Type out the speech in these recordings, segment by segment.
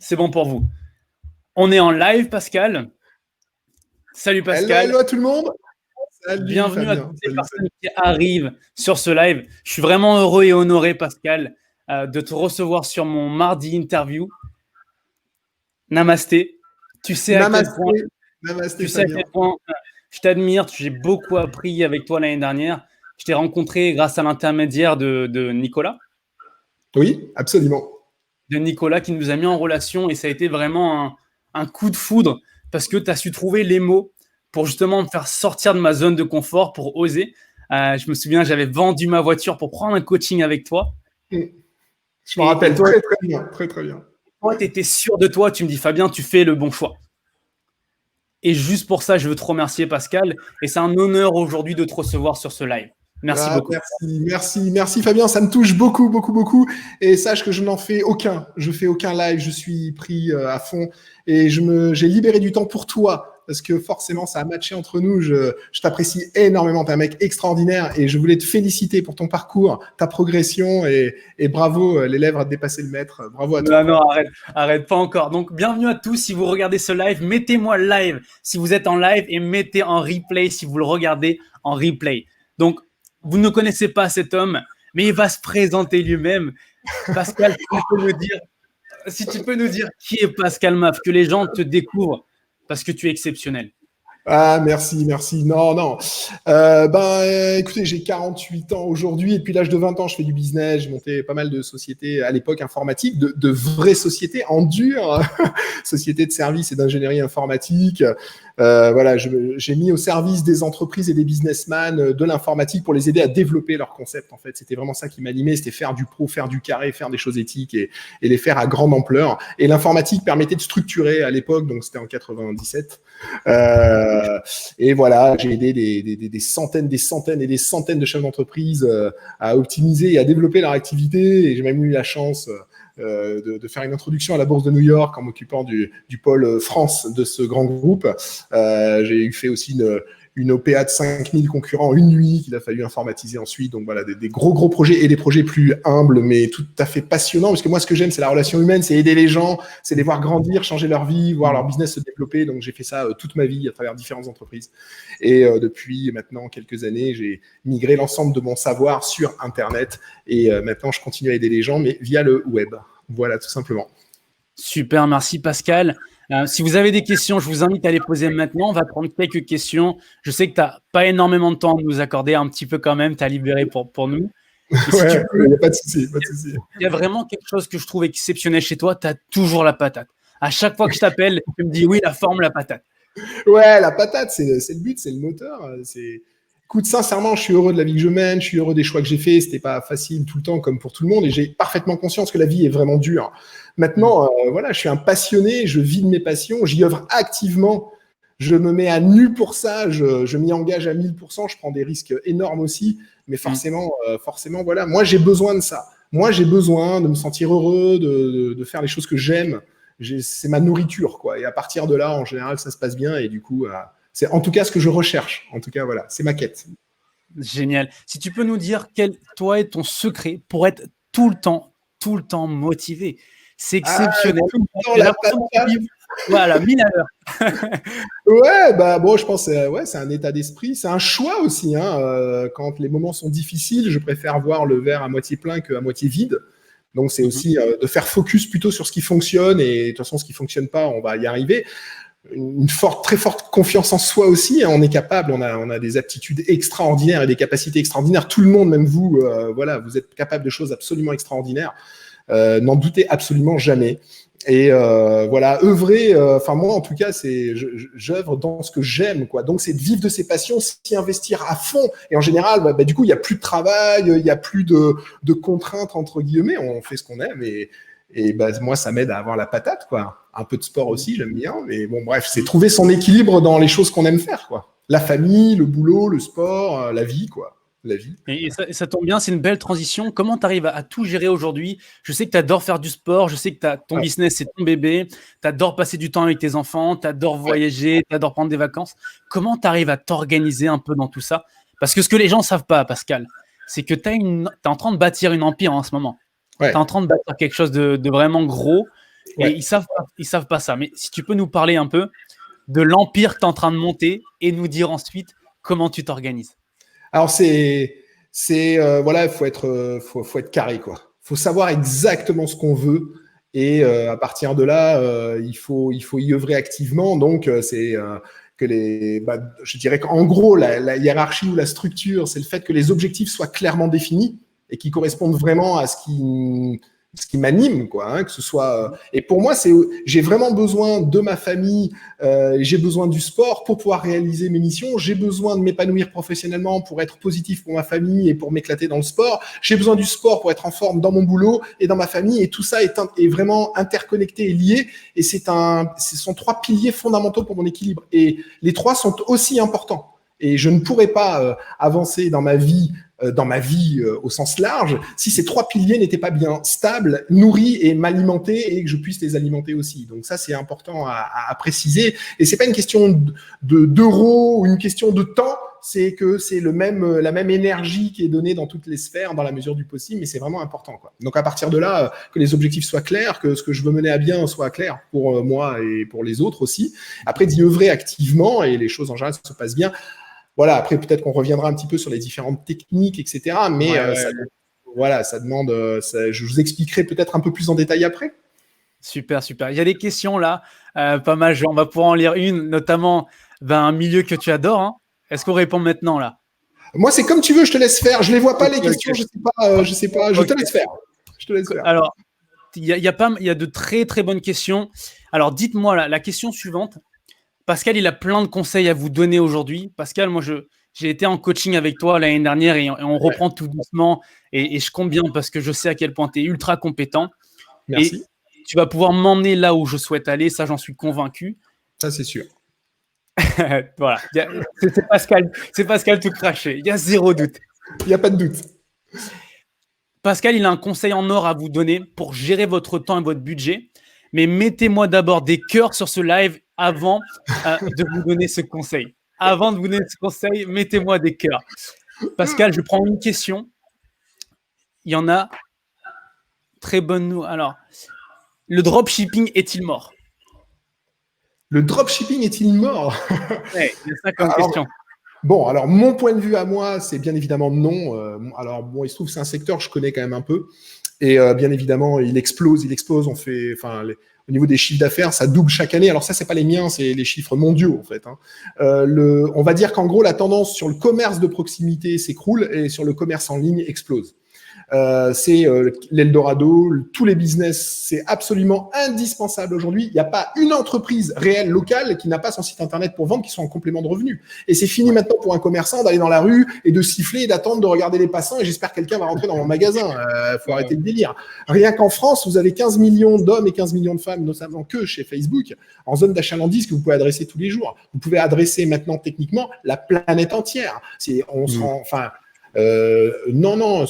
c'est bon pour vous. On est en live, Pascal. Salut Pascal. Hello à tout le monde. Salut, bienvenue Fabien. À toutes les personnes qui arrivent sur ce live. Je suis vraiment heureux et honoré, Pascal, de te recevoir sur mon mardi interview. Namasté. Tu sais à quel point, je t'admire. J'ai beaucoup appris avec toi l'année dernière. Je t'ai rencontré grâce à l'intermédiaire de Nicolas. Oui, absolument. De Nicolas qui nous a mis en relation et ça a été vraiment un coup de foudre parce que tu as su trouver les mots pour justement me faire sortir de ma zone de confort, pour oser. Je me souviens, j'avais vendu ma voiture pour prendre un coaching avec toi. Je me rappelle très bien. Toi, tu étais sûr de toi, tu me dis, Fabien, tu fais le bon choix. Et juste pour ça, je veux te remercier, Pascal. Et c'est un honneur aujourd'hui de te recevoir sur ce live. Merci beaucoup. Merci Fabien, ça me touche beaucoup. Et sache que je n'en fais aucun. Je fais aucun live, je suis pris à fond. Et j'ai libéré du temps pour toi. Parce que forcément, ça a matché entre nous. Je t'apprécie énormément. T'es un mec extraordinaire et je voulais te féliciter pour ton parcours, ta progression et bravo, l'élève a dépassé le maître. Bravo à toi. Non, arrête, pas encore. Donc, bienvenue à tous. Si vous regardez ce live, mettez-moi live si vous êtes en live et mettez en replay si vous le regardez en replay. Donc, vous ne connaissez pas cet homme, mais il va se présenter lui-même. Pascal, si tu peux nous dire qui est Pascal Maff, que les gens te découvrent parce que tu es exceptionnel. Ah, merci. Non. Écoutez, j'ai 48 ans aujourd'hui et depuis l'âge de 20 ans, je fais du business. J'ai monté pas mal de sociétés à l'époque informatiques, de vraies sociétés en dur, sociétés de services et d'ingénierie informatique. J'ai mis au service des entreprises et des businessmen de l'informatique pour les aider à développer leurs concepts. En fait, c'était vraiment ça qui m'animait, c'était faire du pro, faire du carré, faire des choses éthiques et les faire à grande ampleur. Et l'informatique permettait de structurer à l'époque, donc c'était en 97. Et voilà, j'ai aidé des centaines de chefs d'entreprise à optimiser et à développer leur activité. Et j'ai même eu la chance de faire une introduction à la bourse de New York en m'occupant du pôle France de ce grand groupe. J'ai fait aussi une OPA de 5000 concurrents en une nuit qu'il a fallu informatiser ensuite. Donc voilà, des gros projets et des projets plus humbles, mais tout à fait passionnants. Parce que moi, ce que j'aime, c'est la relation humaine, c'est aider les gens, c'est les voir grandir, changer leur vie, voir leur business se développer. Donc j'ai fait ça toute ma vie à travers différentes entreprises. Et depuis maintenant quelques années, j'ai migré l'ensemble de mon savoir sur Internet. Et maintenant, je continue à aider les gens, mais via le web. Voilà, tout simplement. Super, merci Pascal. Si vous avez des questions, je vous invite à les poser maintenant. On va prendre quelques questions. Je sais que tu n'as pas énormément de temps à nous accorder, un petit peu quand même, tu as libéré pour nous. Il n'y a pas de souci. Il y a vraiment quelque chose que je trouve exceptionnel chez toi, tu as toujours la patate. À chaque fois que je t'appelle, tu me dis oui, la forme, la patate. Ouais, la patate, c'est le but, c'est le moteur. Écoute, sincèrement, je suis heureux de la vie que je mène, je suis heureux des choix que j'ai faits. C'était pas facile tout le temps comme pour tout le monde et j'ai parfaitement conscience que la vie est vraiment dure. Maintenant, je suis un passionné, je vis de mes passions, j'y œuvre activement, je me mets à nu pour ça, je m'y engage à 1000%, je prends des risques énormes aussi, mais forcément, voilà, moi j'ai besoin de ça. Moi j'ai besoin de me sentir heureux, de faire les choses que j'aime. C'est ma nourriture, quoi. Et à partir de là, en général, ça se passe bien et du coup, c'est en tout cas ce que je recherche. En tout cas, voilà, c'est ma quête. Génial. Si tu peux nous dire quel toi est ton secret pour être tout le temps motivé. C'est exceptionnel. Tout le temps, la patate. Voilà, 1000 à l'heure. Ouais, je pense c'est un état d'esprit, c'est un choix aussi. Quand les moments sont difficiles, je préfère voir le verre à moitié plein qu'à moitié vide. Donc, c'est aussi de faire focus plutôt sur ce qui fonctionne et de toute façon, ce qui fonctionne pas, on va y arriver. Une très forte confiance en soi aussi. On est capable, on a des aptitudes extraordinaires et des capacités extraordinaires. Tout le monde, même vous, vous êtes capable de choses absolument extraordinaires. N'en doutez absolument jamais. Et œuvrer, moi en tout cas, j'œuvre dans ce que j'aime, quoi. Donc c'est de vivre de ses passions, s'y investir à fond. Et en général, du coup, il y a plus de travail, il y a plus de contraintes entre guillemets. On fait ce qu'on aime et moi, ça m'aide à avoir la patate, quoi. Un peu de sport aussi, j'aime bien. Mais bon, bref, c'est trouver son équilibre dans les choses qu'on aime faire, quoi. La famille, le boulot, le sport, la vie, quoi. La vie. Et ça tombe bien, c'est une belle transition. Comment tu arrives à tout gérer aujourd'hui? Je sais que tu adores faire du sport, je sais que ton business, c'est ton bébé, tu adores passer du temps avec tes enfants, tu adores voyager, tu adores prendre des vacances. Comment tu arrives à t'organiser un peu dans tout ça? Parce que ce que les gens ne savent pas, Pascal, c'est que tu es en train de bâtir une empire en ce moment. Tu es en train de bâtir quelque chose de vraiment gros. Et Ouais. ils savent pas ça. Mais si tu peux nous parler un peu de l'empire que tu es en train de monter et nous dire ensuite comment tu t'organises. Alors voilà, faut être carré quoi. Faut savoir exactement ce qu'on veut et à partir de là, il faut y œuvrer activement. Donc je dirais qu'en gros la hiérarchie ou la structure, c'est le fait que les objectifs soient clairement définis et qui correspondent vraiment à ce qui m'anime quoi. Hein, que ce soit et pour moi j'ai vraiment besoin de ma famille. J'ai besoin du sport pour pouvoir réaliser mes missions. J'ai besoin de m'épanouir professionnellement pour être positif pour ma famille et pour m'éclater dans le sport. J'ai besoin du sport pour être en forme dans mon boulot et dans ma famille. Et tout ça est vraiment interconnecté et lié. Et ce sont 3 piliers fondamentaux pour mon équilibre. Et les 3 sont aussi importants. Et je ne pourrais pas avancer dans ma vie au sens large, si ces 3 piliers n'étaient pas bien stables, nourris et m'alimenter et que je puisse les alimenter aussi. Donc ça, c'est important à préciser. Et c'est pas une question d'euros ou une question de temps, c'est que c'est la même énergie qui est donnée dans toutes les sphères, dans la mesure du possible, mais c'est vraiment important, quoi. Donc à partir de là, que les objectifs soient clairs, que ce que je veux mener à bien soit clair pour moi et pour les autres aussi. Après, d'y œuvrer activement et les choses en général se passent bien. Voilà, après, peut-être qu'on reviendra un petit peu sur les différentes techniques, etc. Mais ça demande. Je vous expliquerai peut-être un peu plus en détail après. Super, super. Il y a des questions là, pas mal. On va pouvoir en lire une, notamment un milieu que tu adores. Hein. Est-ce qu'on répond maintenant là? Moi, c'est comme tu veux, je te laisse faire. Je les vois pas les questions, okay. Je sais pas. Je te laisse faire. Je te laisse faire. Alors, il y a de très très bonnes questions. Alors, dites-moi la question suivante. Pascal, il a plein de conseils à vous donner aujourd'hui. Pascal, moi, j'ai été en coaching avec toi l'année dernière et on reprend tout doucement. Et je compte bien parce que je sais à quel point tu es ultra compétent. Merci. Et tu vas pouvoir m'emmener là où je souhaite aller. Ça, j'en suis convaincu. Ça, c'est sûr. Voilà. C'est Pascal tout craché. Il y a zéro doute. Il n'y a pas de doute. Pascal, il a un conseil en or à vous donner pour gérer votre temps et votre budget. Mais mettez-moi d'abord des cœurs sur ce live avant de vous donner ce conseil. Avant de vous donner ce conseil, mettez-moi des cœurs. Pascal, je prends une question. Il y en a. Très bonne. Alors, le dropshipping est-il mort? Le dropshipping est-il mort? Ouais, il y a ça comme question. Bon, alors mon point de vue à moi, c'est bien évidemment non. Alors bon, il se trouve que c'est un secteur que je connais quand même un peu. Et bien évidemment, il explose. Au niveau des chiffres d'affaires, ça double chaque année. Alors ça, c'est pas les miens, c'est les chiffres mondiaux en fait. Hein. On va dire qu'en gros, la tendance sur le commerce de proximité s'écroule et sur le commerce en ligne explose. C'est l'Eldorado, tous les business, c'est absolument indispensable aujourd'hui. Il n'y a pas une entreprise réelle locale qui n'a pas son site internet pour vendre qui soit en complément de revenus. Et c'est fini maintenant pour un commerçant d'aller dans la rue et de siffler et d'attendre de regarder les passants et j'espère que quelqu'un va rentrer dans mon magasin. Faut arrêter le délire. Rien qu'en France, vous avez 15 millions d'hommes et 15 millions de femmes, notamment que chez Facebook, en zone d'achalandise que vous pouvez adresser tous les jours. Vous pouvez adresser maintenant techniquement la planète entière. Non.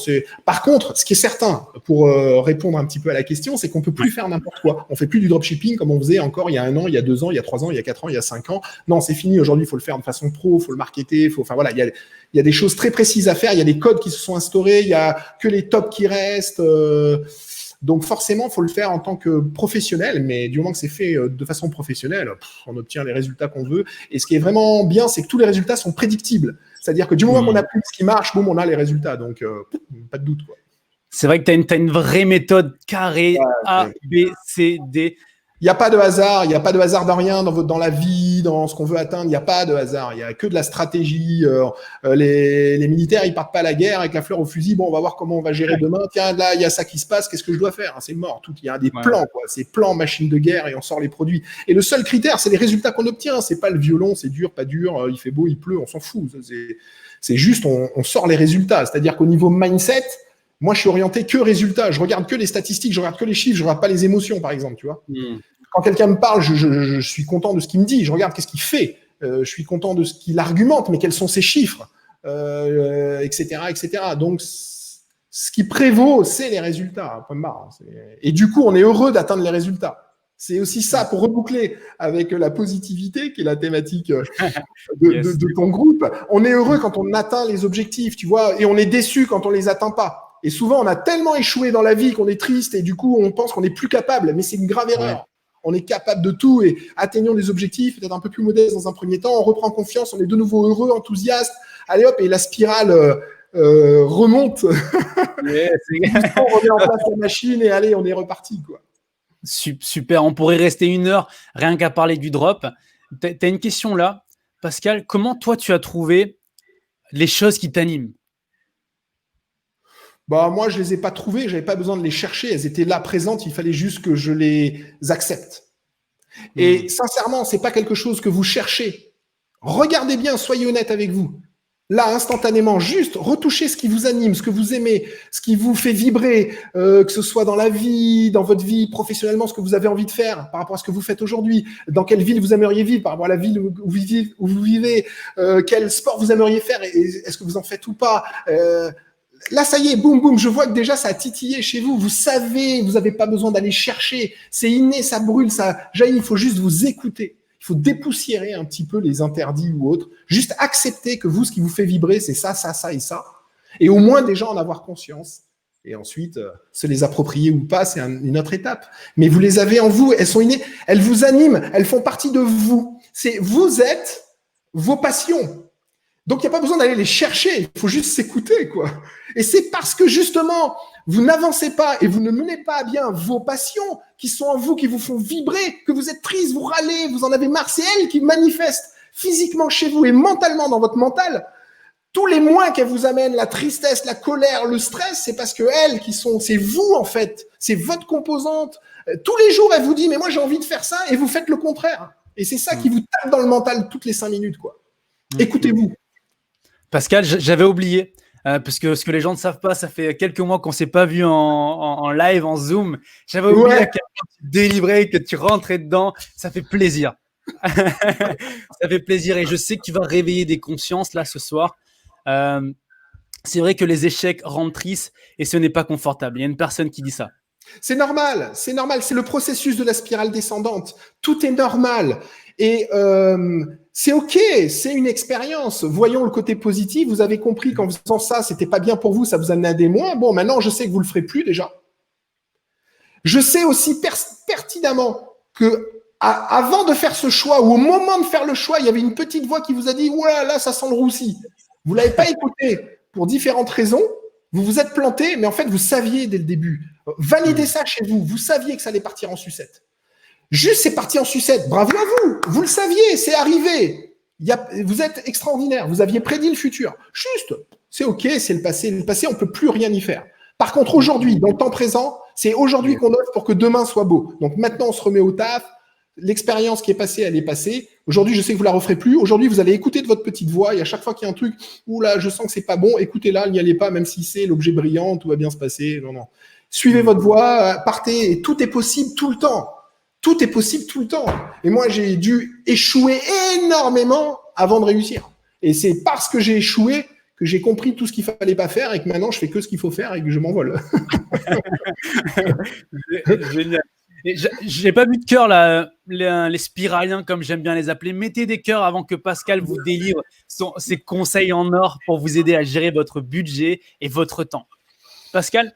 Par contre, ce qui est certain, pour répondre un petit peu à la question, c'est qu'on peut plus faire n'importe quoi. On fait plus du dropshipping comme on faisait encore il y a 1 an, il y a 2 ans, il y a 3 ans, il y a 4 ans, il y a 5 ans. Non, c'est fini. Aujourd'hui, il faut le faire de façon pro, il faut le marketer. Il y a des choses très précises à faire. Il y a des codes qui se sont instaurés. Il y a que les tops qui restent. Donc forcément, il faut le faire en tant que professionnel, mais du moment que c'est fait de façon professionnelle, on obtient les résultats qu'on veut. Et ce qui est vraiment bien, c'est que tous les résultats sont prédictibles. C'est-à-dire que du moment qu'on applique ce qui marche, boum, on a les résultats. Donc, pas de doute, quoi. C'est vrai que tu as une vraie méthode carrée, A, B, C, D. Il n'y a pas de hasard, il n'y a pas de hasard dans rien dans la vie, dans ce qu'on veut atteindre, il n'y a pas de hasard, il n'y a que de la stratégie. Les militaires, ils partent pas à la guerre avec la fleur au fusil, bon, on va voir comment on va gérer demain, tiens, là, il y a ça qui se passe, qu'est-ce que je dois faire? C'est mort, il y a des plans, quoi. C'est plans, machine de guerre, et on sort les produits. Et le seul critère, c'est les résultats qu'on obtient, c'est pas le violon, c'est dur, pas dur, il fait beau, il pleut, on s'en fout. C'est juste, on sort les résultats, c'est-à-dire qu'au niveau mindset, moi, je suis orienté que résultats. Je regarde que les statistiques, je regarde que les chiffres, je regarde pas les émotions, par exemple, tu vois. Quand quelqu'un me parle, je suis content de ce qu'il me dit. Je regarde qu'est-ce qu'il fait. Je suis content de ce qu'il argumente, mais quels sont ses chiffres, etc., etc. Donc, ce qui prévaut, c'est les résultats. Point barre. Et du coup, on est heureux d'atteindre les résultats. C'est aussi ça, pour reboucler avec la positivité, qui est la thématique de ton groupe. On est heureux quand on atteint les objectifs, tu vois, et on est déçu quand on les atteint pas. Et souvent, on a tellement échoué dans la vie qu'on est triste et du coup, on pense qu'on n'est plus capable. Mais c'est une grave erreur. Ouais. On est capable de tout et atteignons des objectifs, peut-être un peu plus modestes dans un premier temps. On reprend confiance, on est de nouveau heureux, enthousiaste. Allez hop, et la spirale remonte. Yeah, on remet en place la machine et allez, on est reparti, quoi. Super, on pourrait rester 1 heure rien qu'à parler du drop. Tu as une question là, Pascal. Comment toi, tu as trouvé les choses qui t'animent? Bah, moi, je ne les ai pas trouvées, je n'avais pas besoin de les chercher, elles étaient là présentes, il fallait juste que je les accepte. Et sincèrement, ce n'est pas quelque chose que vous cherchez. Regardez bien, soyez honnête avec vous. Là, instantanément, juste retouchez ce qui vous anime, ce que vous aimez, ce qui vous fait vibrer, que ce soit dans la vie, dans votre vie, professionnellement, ce que vous avez envie de faire par rapport à ce que vous faites aujourd'hui, dans quelle ville vous aimeriez vivre par rapport à la ville où vous vivez, quel sport vous aimeriez faire, et est-ce que vous en faites ou pas. Là, ça y est, boum, boum, je vois que déjà ça a titillé chez vous. Vous savez, vous n'avez pas besoin d'aller chercher. C'est inné, ça brûle, ça jaillit. Il faut juste vous écouter. Il faut dépoussiérer un petit peu les interdits ou autres. Juste accepter que vous, ce qui vous fait vibrer, c'est ça, ça, ça et ça. Et au moins déjà en avoir conscience. Et ensuite, se les approprier ou pas, c'est une autre étape. Mais vous les avez en vous, elles sont innées, elles vous animent, elles font partie de vous. Vous êtes vos passions. Donc, il n'y a pas besoin d'aller les chercher, il faut juste s'écouter, quoi. Et c'est parce que, justement, vous n'avancez pas et vous ne menez pas à bien vos passions qui sont en vous, qui vous font vibrer, que vous êtes triste, vous râlez, vous en avez marre. C'est elles qui manifestent physiquement chez vous et mentalement dans votre mental. Tous les moins qu'elles vous amènent, la tristesse, la colère, le stress, c'est parce que elles qui sont, c'est vous, en fait. C'est votre composante. Tous les jours, elle vous dit, mais moi, j'ai envie de faire ça, et vous faites le contraire. Et c'est ça qui vous tape dans le mental toutes les 5 minutes, quoi. Écoutez-vous. Pascal, j'avais oublié, parce que ce que les gens ne savent pas, ça fait quelques mois qu'on ne s'est pas vu en live, en Zoom. J'avais oublié à quel point tu délivrais, que tu rentrais dedans. Ça fait plaisir. Ça fait plaisir et je sais que tu vas réveiller des consciences là ce soir. C'est vrai que les échecs rendent tristes et ce n'est pas confortable. Il y a une personne qui dit ça. C'est normal, c'est le processus de la spirale descendante. Tout est normal. Et c'est OK, c'est une expérience. Voyons le côté positif. Vous avez compris qu'en faisant ça, c'était pas bien pour vous, ça vous amenait à des moins. Bon, maintenant, je sais que vous le ferez plus déjà. Je sais aussi pertinemment que avant de faire ce choix, ou au moment de faire le choix, il y avait une petite voix qui vous a dit « Ouais, là, ça sent le roussi ». Vous l'avez pas écouté pour différentes raisons. Vous vous êtes planté, mais en fait, vous saviez dès le début. Validez ça chez vous. Vous saviez que ça allait partir en sucette. Juste, c'est parti en sucette. Bravo à vous. Vous le saviez, c'est arrivé. Vous êtes extraordinaire. Vous aviez prédit le futur. Juste, c'est OK, c'est le passé. Le passé, on ne peut plus rien y faire. Par contre, aujourd'hui, dans le temps présent, c'est aujourd'hui qu'on offre pour que demain soit beau. Donc maintenant, on se remet au taf. L'expérience qui est passée, elle est passée. Aujourd'hui, je sais que vous la referez plus. Aujourd'hui, vous allez écouter de votre petite voix. Et à chaque fois qu'il y a un truc, ouh là, je sens que c'est pas bon, écoutez-la, n'y allez pas, même si c'est l'objet brillant, tout va bien se passer. Non, non. Suivez votre voix, partez. Et tout est possible tout le temps. Tout est possible tout le temps. Et moi, j'ai dû échouer énormément avant de réussir. Et c'est parce que j'ai échoué que j'ai compris tout ce qu'il fallait pas faire et que maintenant, je fais que ce qu'il faut faire et que je m'envole. Génial. J'ai pas mis de cœur là, les spiraliens comme j'aime bien les appeler. Mettez des cœurs avant que Pascal vous délivre ses conseils en or pour vous aider à gérer votre budget et votre temps. Pascal,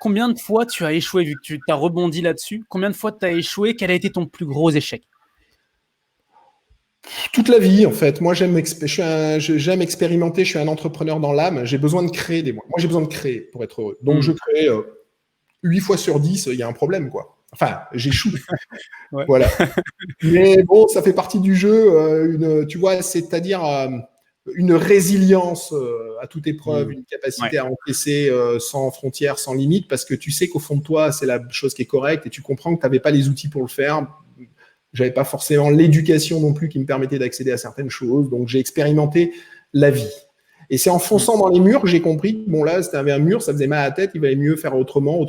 combien de fois tu as échoué, vu que tu as rebondi là-dessus? Combien de fois tu as échoué? Quel a été ton plus gros échec? Toute la vie, en fait. Moi, j'aime expérimenter. Je suis un entrepreneur dans l'âme. J'ai besoin de créer des mois. Moi, j'ai besoin de créer pour être heureux. Donc, je crée 8 fois sur 10, il y a un problème, quoi. Enfin, j'échoue. Ouais. Voilà. Mais bon, ça fait partie du jeu. Tu vois, c'est-à-dire une résilience à toute épreuve, une capacité à encaisser sans frontières, sans limites, parce que tu sais qu'au fond de toi, c'est la chose qui est correcte et tu comprends que tu n'avais pas les outils pour le faire. J'avais pas forcément l'éducation non plus qui me permettait d'accéder à certaines choses. Donc, j'ai expérimenté la vie. Et c'est en fonçant dans les murs que j'ai compris que bon, là, c'était un mur, ça faisait mal à la tête, il valait mieux faire autrement.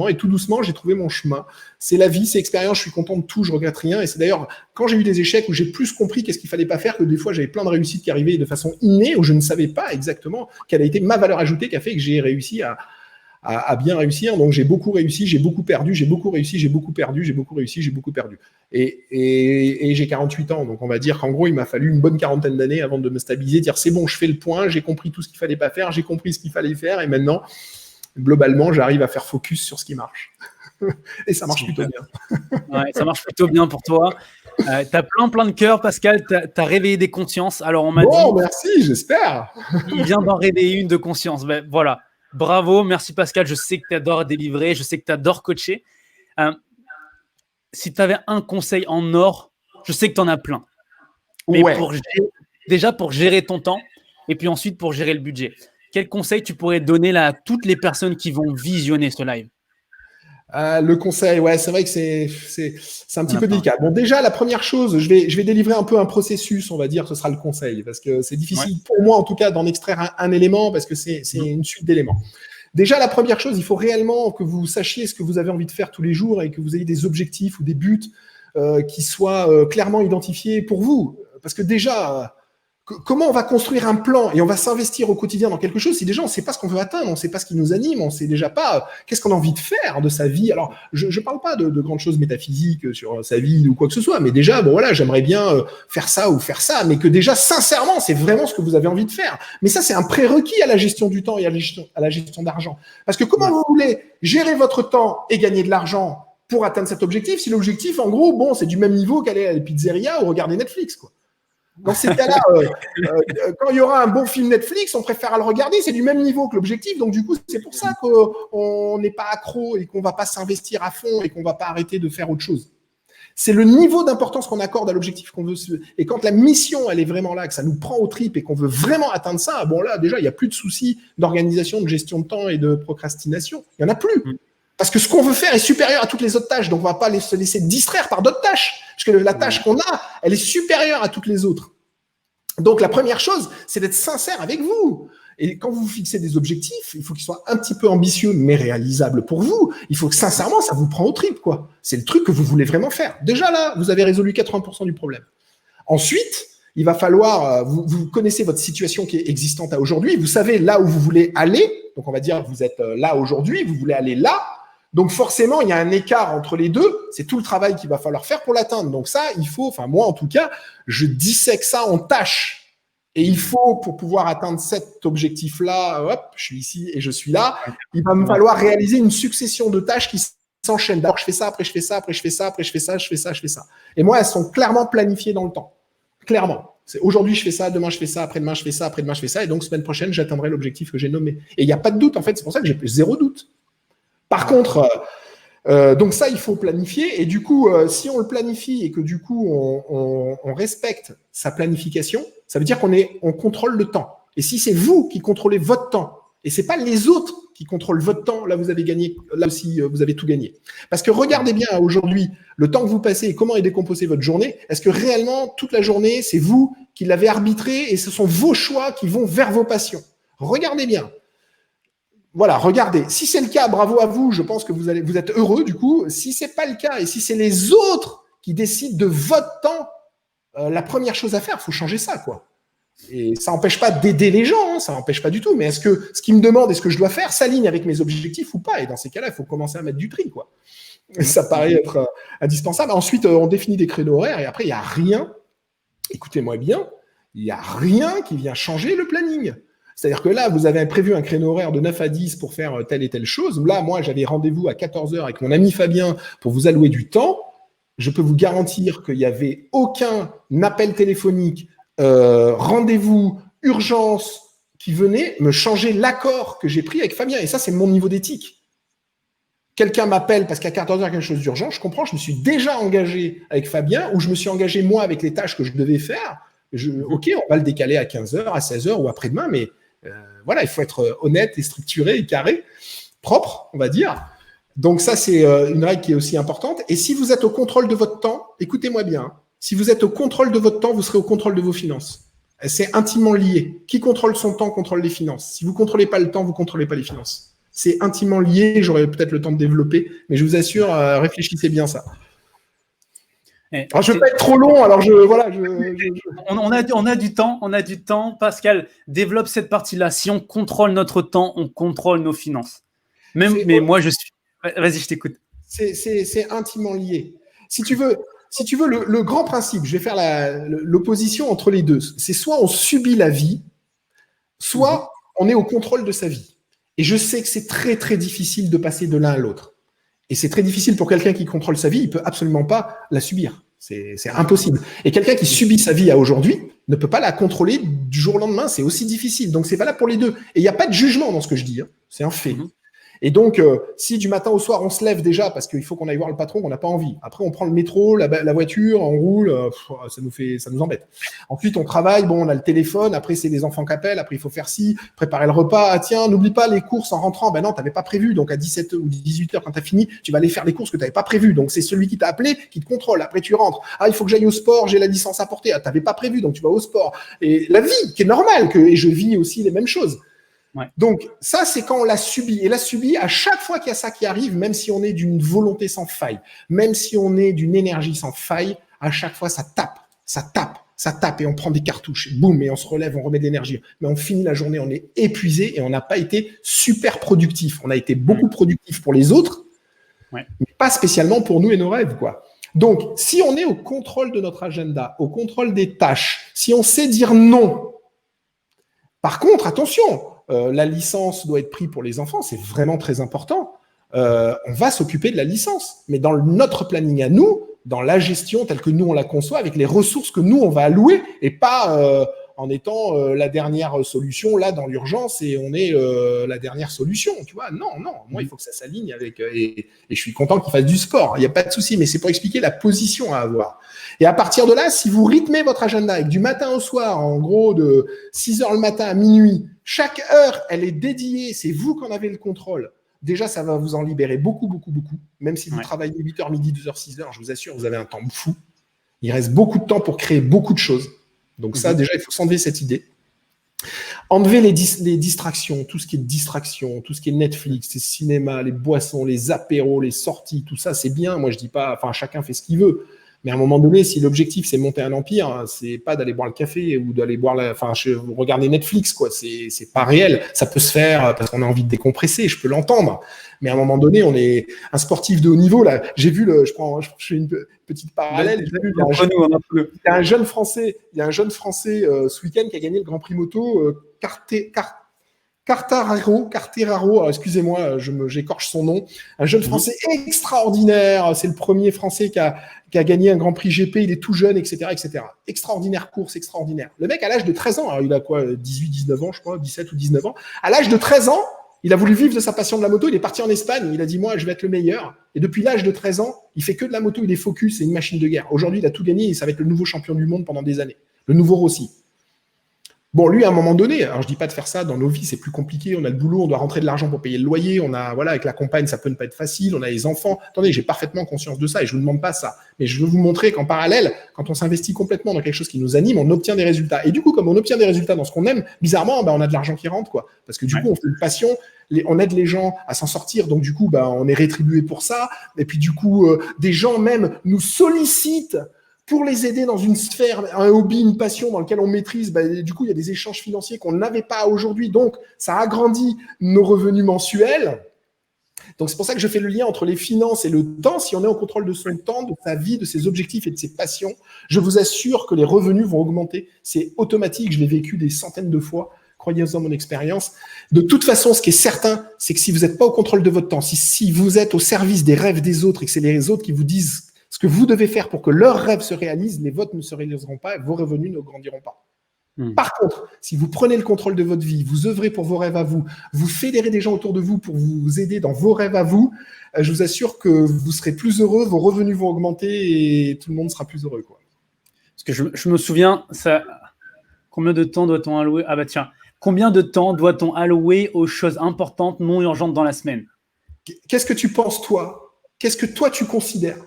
Et tout doucement, j'ai trouvé mon chemin. C'est la vie, c'est l'expérience, je suis content de tout, je regrette rien. Et c'est d'ailleurs quand j'ai eu des échecs où j'ai plus compris qu'est-ce qu'il fallait pas faire, que des fois, j'avais plein de réussites qui arrivaient de façon innée, où je ne savais pas exactement quelle a été ma valeur ajoutée qui a fait que j'ai réussi à bien réussir. Donc, j'ai beaucoup réussi, j'ai beaucoup perdu, j'ai beaucoup réussi, j'ai beaucoup perdu, j'ai beaucoup réussi, j'ai beaucoup perdu. Et j'ai 48 ans. Donc, on va dire qu'en gros, il m'a fallu une bonne quarantaine d'années avant de me stabiliser, dire c'est bon, je fais le point, j'ai compris tout ce qu'il fallait pas faire, j'ai compris ce qu'il fallait faire. Et maintenant, Globalement, j'arrive à faire focus sur ce qui marche. Et ça marche plutôt bien. Ouais, ça marche plutôt bien pour toi. Tu as plein de cœur, Pascal. Tu as réveillé des consciences. Alors, on m'a dit. Merci, j'espère. Il vient d'en réveiller une de conscience. Ben, voilà. Bravo. Merci, Pascal. Je sais que tu adores délivrer. Je sais que tu adores coacher. Si tu avais un conseil en or, je sais que tu en as plein. Mais déjà pour gérer ton temps et puis ensuite pour gérer le budget. Quel conseil tu pourrais donner là à toutes les personnes qui vont visionner ce live? Le conseil, c'est vrai que c'est un petit peu délicat. Bon, déjà, la première chose, je vais délivrer un peu un processus, on va dire, ce sera le conseil, parce que c'est difficile pour moi, en tout cas, d'en extraire un élément, parce que c'est une suite d'éléments. Déjà, la première chose, il faut réellement que vous sachiez ce que vous avez envie de faire tous les jours et que vous ayez des objectifs ou des buts qui soient clairement identifiés pour vous. Parce que déjà, comment on va construire un plan et on va s'investir au quotidien dans quelque chose si déjà on ne sait pas ce qu'on veut atteindre, on ne sait pas ce qui nous anime, on ne sait déjà pas qu'est-ce qu'on a envie de faire de sa vie. Alors, je ne parle pas de grandes choses métaphysiques sur sa vie ou quoi que ce soit, mais déjà, j'aimerais bien faire ça ou faire ça, mais que déjà, sincèrement, c'est vraiment ce que vous avez envie de faire. Mais ça, c'est un prérequis à la gestion du temps et à la gestion d'argent. Parce que comment vous voulez gérer votre temps et gagner de l'argent pour atteindre cet objectif si l'objectif, en gros, c'est du même niveau qu'aller à la pizzeria ou regarder Netflix, quoi. Dans ces cas-là, quand il y aura un bon film Netflix, on préfère le regarder, c'est du même niveau que l'objectif. Donc, du coup, c'est pour ça qu'on n'est pas accro et qu'on ne va pas s'investir à fond et qu'on ne va pas arrêter de faire autre chose. C'est le niveau d'importance qu'on accorde à l'objectif qu'on veut. Et quand la mission, elle est vraiment là, que ça nous prend aux tripes et qu'on veut vraiment atteindre ça, là, déjà, il n'y a plus de soucis d'organisation, de gestion de temps et de procrastination. Il n'y en a plus. Parce que ce qu'on veut faire est supérieur à toutes les autres tâches. Donc, on ne va pas se laisser distraire par d'autres tâches. Parce que la tâche qu'on a, elle est supérieure à toutes les autres. Donc, la première chose, c'est d'être sincère avec vous. Et quand vous fixez des objectifs, il faut qu'ils soient un petit peu ambitieux, mais réalisables pour vous. Il faut que, sincèrement, ça vous prend aux tripes, quoi. C'est le truc que vous voulez vraiment faire. Déjà, là, vous avez résolu 80% du problème. Ensuite, il va falloir, vous connaissez votre situation qui est existante à aujourd'hui. Vous savez là où vous voulez aller. Donc, on va dire que vous êtes là aujourd'hui, vous voulez aller là. Donc, forcément, il y a un écart entre les deux. C'est tout le travail qu'il va falloir faire pour l'atteindre. Donc, ça, il faut, moi, en tout cas, je dissèque ça en tâches. Et il faut, pour pouvoir atteindre cet objectif-là, hop, je suis ici et je suis là, il va me falloir réaliser une succession de tâches qui s'enchaînent. D'abord, je fais ça, après je fais ça, après je fais ça, après je fais ça, je fais ça, je fais ça. Et moi, elles sont clairement planifiées dans le temps. Clairement. C'est aujourd'hui, je fais ça, demain, je fais ça, après-demain, je fais ça, après-demain, je fais ça. Et donc, semaine prochaine, j'atteindrai l'objectif que j'ai nommé. Et il n'y a pas de doute, en fait. C'est pour ça que j'ai zéro doute. Par contre, donc ça, il faut planifier. Et du coup, si on le planifie et que du coup, on respecte sa planification, ça veut dire qu'on contrôle le temps. Et si c'est vous qui contrôlez votre temps, et c'est pas les autres qui contrôlent votre temps, là, vous avez gagné, là aussi, vous avez tout gagné. Parce que regardez bien aujourd'hui, le temps que vous passez et comment est décomposée votre journée, est-ce que réellement, toute la journée, c'est vous qui l'avez arbitré et ce sont vos choix qui vont vers vos passions? Regardez bien. Voilà, regardez. Si c'est le cas, bravo à vous. Je pense que vous êtes heureux du coup. Si c'est pas le cas et si c'est les autres qui décident de votre temps, la première chose à faire, il faut changer ça, quoi. Et ça n'empêche pas d'aider les gens, hein, ça n'empêche pas du tout. Mais est-ce que ce qu'ils me demandent et ce que je dois faire s'aligne avec mes objectifs ou pas? Et dans ces cas-là, il faut commencer à mettre du tri, quoi. Et ça paraît être indispensable. Ensuite, on définit des créneaux horaires et après, il n'y a rien. Écoutez-moi bien, il n'y a rien qui vient changer le planning. C'est-à-dire que là, vous avez prévu un créneau horaire de 9 à 10 pour faire telle et telle chose. Là, moi, j'avais rendez-vous à 14h avec mon ami Fabien pour vous allouer du temps. Je peux vous garantir qu'il n'y avait aucun appel téléphonique, rendez-vous, urgence qui venait me changer l'accord que j'ai pris avec Fabien. Et ça, c'est mon niveau d'éthique. Quelqu'un m'appelle parce qu'à 14h, il y a quelque chose d'urgent. Je comprends, je me suis déjà engagé avec Fabien ou je me suis engagé moi avec les tâches que je devais faire. Ok, on va le décaler à 15h, à 16h ou après-demain, mais voilà, il faut être honnête et structuré et carré, propre, on va dire. Donc ça, c'est une règle qui est aussi importante. Et si vous êtes au contrôle de votre temps, écoutez-moi bien, hein, si vous êtes au contrôle de votre temps, vous serez au contrôle de vos finances. C'est intimement lié. Qui contrôle son temps contrôle les finances. Si vous ne contrôlez pas le temps, vous ne contrôlez pas les finances. C'est intimement lié, j'aurai peut-être le temps de développer, mais je vous assure, réfléchissez bien ça. Alors, je ne veux pas être trop long, alors On a du temps. Pascal, développe cette partie-là. Si on contrôle notre temps, on contrôle nos finances. Moi, je suis... Vas-y, je t'écoute. C'est intimement lié. Si tu veux, le grand principe, je vais faire l'opposition entre les deux. C'est soit on subit la vie, soit on est au contrôle de sa vie. Et je sais que c'est très, très difficile de passer de l'un à l'autre. Et c'est très difficile pour quelqu'un qui contrôle sa vie, il peut absolument pas la subir. C'est impossible. Et quelqu'un qui subit sa vie à aujourd'hui ne peut pas la contrôler du jour au lendemain. C'est aussi difficile. Donc, c'est valable pour les deux. Et il n'y a pas de jugement dans ce que je dis. Hein. C'est un fait. Et donc, si du matin au soir, on se lève déjà parce qu'il faut qu'on aille voir le patron, on n'a pas envie. Après, on prend le métro, la voiture, on roule, ça nous embête. Ensuite, on travaille, bon, on a le téléphone, après, c'est les enfants qui appellent, après, il faut faire ci, préparer le repas. Ah, tiens, n'oublie pas les courses en rentrant. Ben non, t'avais pas prévu. Donc, à 17h ou 18h, quand t'as fini, tu vas aller faire les courses que t'avais pas prévues. Donc, c'est celui qui t'a appelé qui te contrôle. Après, tu rentres. Ah, il faut que j'aille au sport, j'ai la licence à porter. Ah, t'avais pas prévu, donc tu vas au sport. Et la vie, qui est normale, et je vis aussi les mêmes choses. Ouais. Donc, ça, c'est quand on l'a subi. Et l'a subi, à chaque fois qu'il y a ça qui arrive, même si on est d'une volonté sans faille, même si on est d'une énergie sans faille, à chaque fois, ça tape, et on prend des cartouches, boum, et on se relève, on remet de l'énergie. Mais on finit la journée, on est épuisé et on n'a pas été super productif. On a été beaucoup productif pour les autres, mais pas spécialement pour nous et nos rêves, quoi. Donc, si on est au contrôle de notre agenda, au contrôle des tâches, si on sait dire non, par contre, attention, la licence doit être prise pour les enfants, c'est vraiment très important. On va s'occuper de la licence, mais dans notre planning à nous, dans la gestion telle que nous on la conçoit, avec les ressources que nous on va allouer, et pas en étant la dernière solution là dans l'urgence et on est la dernière solution, tu vois. Non, moi il faut que ça s'aligne avec et je suis content qu'il fasse du sport, il n'y a pas de souci, mais c'est pour expliquer la position à avoir. Et à partir de là, si vous rythmez votre agenda avec du matin au soir, en gros de 6h le matin à minuit, chaque heure elle est dédiée, c'est vous qui en avez le contrôle. Déjà, ça va vous en libérer beaucoup. Même si vous travaillez 8h, midi, 2h, 6h, je vous assure, vous avez un temps fou. Il reste beaucoup de temps pour créer beaucoup de choses. Donc ça, déjà, il faut s'enlever cette idée. Enlever les distractions, tout ce qui est distraction, tout ce qui est Netflix, les cinémas, les boissons, les apéros, les sorties, tout ça, c'est bien. Moi, je dis pas, enfin, chacun fait ce qu'il veut. Mais à un moment donné, si l'objectif c'est monter un empire, c'est pas d'aller boire le café ou d'aller boire regarder Netflix, quoi. C'est pas réel. Ça peut se faire parce qu'on a envie de décompresser, je peux l'entendre. Mais à un moment donné, on est un sportif de haut niveau, là. J'ai vu je fais une petite parallèle. Il y a un jeune Français ce week-end qui a gagné le Grand Prix moto, Quartararo, excusez-moi, j'écorche son nom. Un jeune Français extraordinaire. C'est le premier Français qui a gagné un Grand Prix GP. Il est tout jeune, etc. Extraordinaire course, extraordinaire. Le mec, à l'âge de 13 ans, alors il a quoi, 18, 19 ans, je crois, 17 ou 19 ans. À l'âge de 13 ans, il a voulu vivre de sa passion de la moto. Il est parti en Espagne. Il a dit, moi, je vais être le meilleur. Et depuis l'âge de 13 ans, il fait que de la moto. Il est focus. C'est une machine de guerre. Aujourd'hui, il a tout gagné et ça va être le nouveau champion du monde pendant des années. Le nouveau Rossi. Bon, lui, à un moment donné, alors je dis pas de faire ça dans nos vies, c'est plus compliqué, on a le boulot, on doit rentrer de l'argent pour payer le loyer, avec la compagne, ça peut ne pas être facile, on a les enfants. Attendez, j'ai parfaitement conscience de ça et je vous demande pas ça. Mais je veux vous montrer qu'en parallèle, quand on s'investit complètement dans quelque chose qui nous anime, on obtient des résultats. Et du coup, comme on obtient des résultats dans ce qu'on aime, bizarrement, on a de l'argent qui rentre, quoi. Parce que du coup, on fait une passion, on aide les gens à s'en sortir, donc du coup, on est rétribué pour ça. Et puis du coup, des gens même nous sollicitent pour les aider dans une sphère, un hobby, une passion dans lequel on maîtrise. Du coup, il y a des échanges financiers qu'on n'avait pas aujourd'hui. Donc, ça agrandit nos revenus mensuels. Donc, c'est pour ça que je fais le lien entre les finances et le temps. Si on est en contrôle de son temps, de sa vie, de ses objectifs et de ses passions, je vous assure que les revenus vont augmenter. C'est automatique. Je l'ai vécu des centaines de fois. Croyez-en mon expérience. De toute façon, ce qui est certain, c'est que si vous n'êtes pas au contrôle de votre temps, si vous êtes au service des rêves des autres et que c'est les autres qui vous disent ce que vous devez faire pour que leurs rêves se réalisent, les vôtres ne se réaliseront pas et vos revenus ne grandiront pas. Par contre, si vous prenez le contrôle de votre vie, vous œuvrez pour vos rêves à vous, vous fédérez des gens autour de vous pour vous aider dans vos rêves à vous, je vous assure que vous serez plus heureux, vos revenus vont augmenter et tout le monde sera plus heureux, quoi. Parce que je me souviens, combien de temps doit-on allouer ? Ah bah tiens, combien de temps doit-on allouer aux choses importantes, non urgentes dans la semaine ? Qu'est-ce que tu penses, toi ? Qu'est-ce que toi, tu considères ?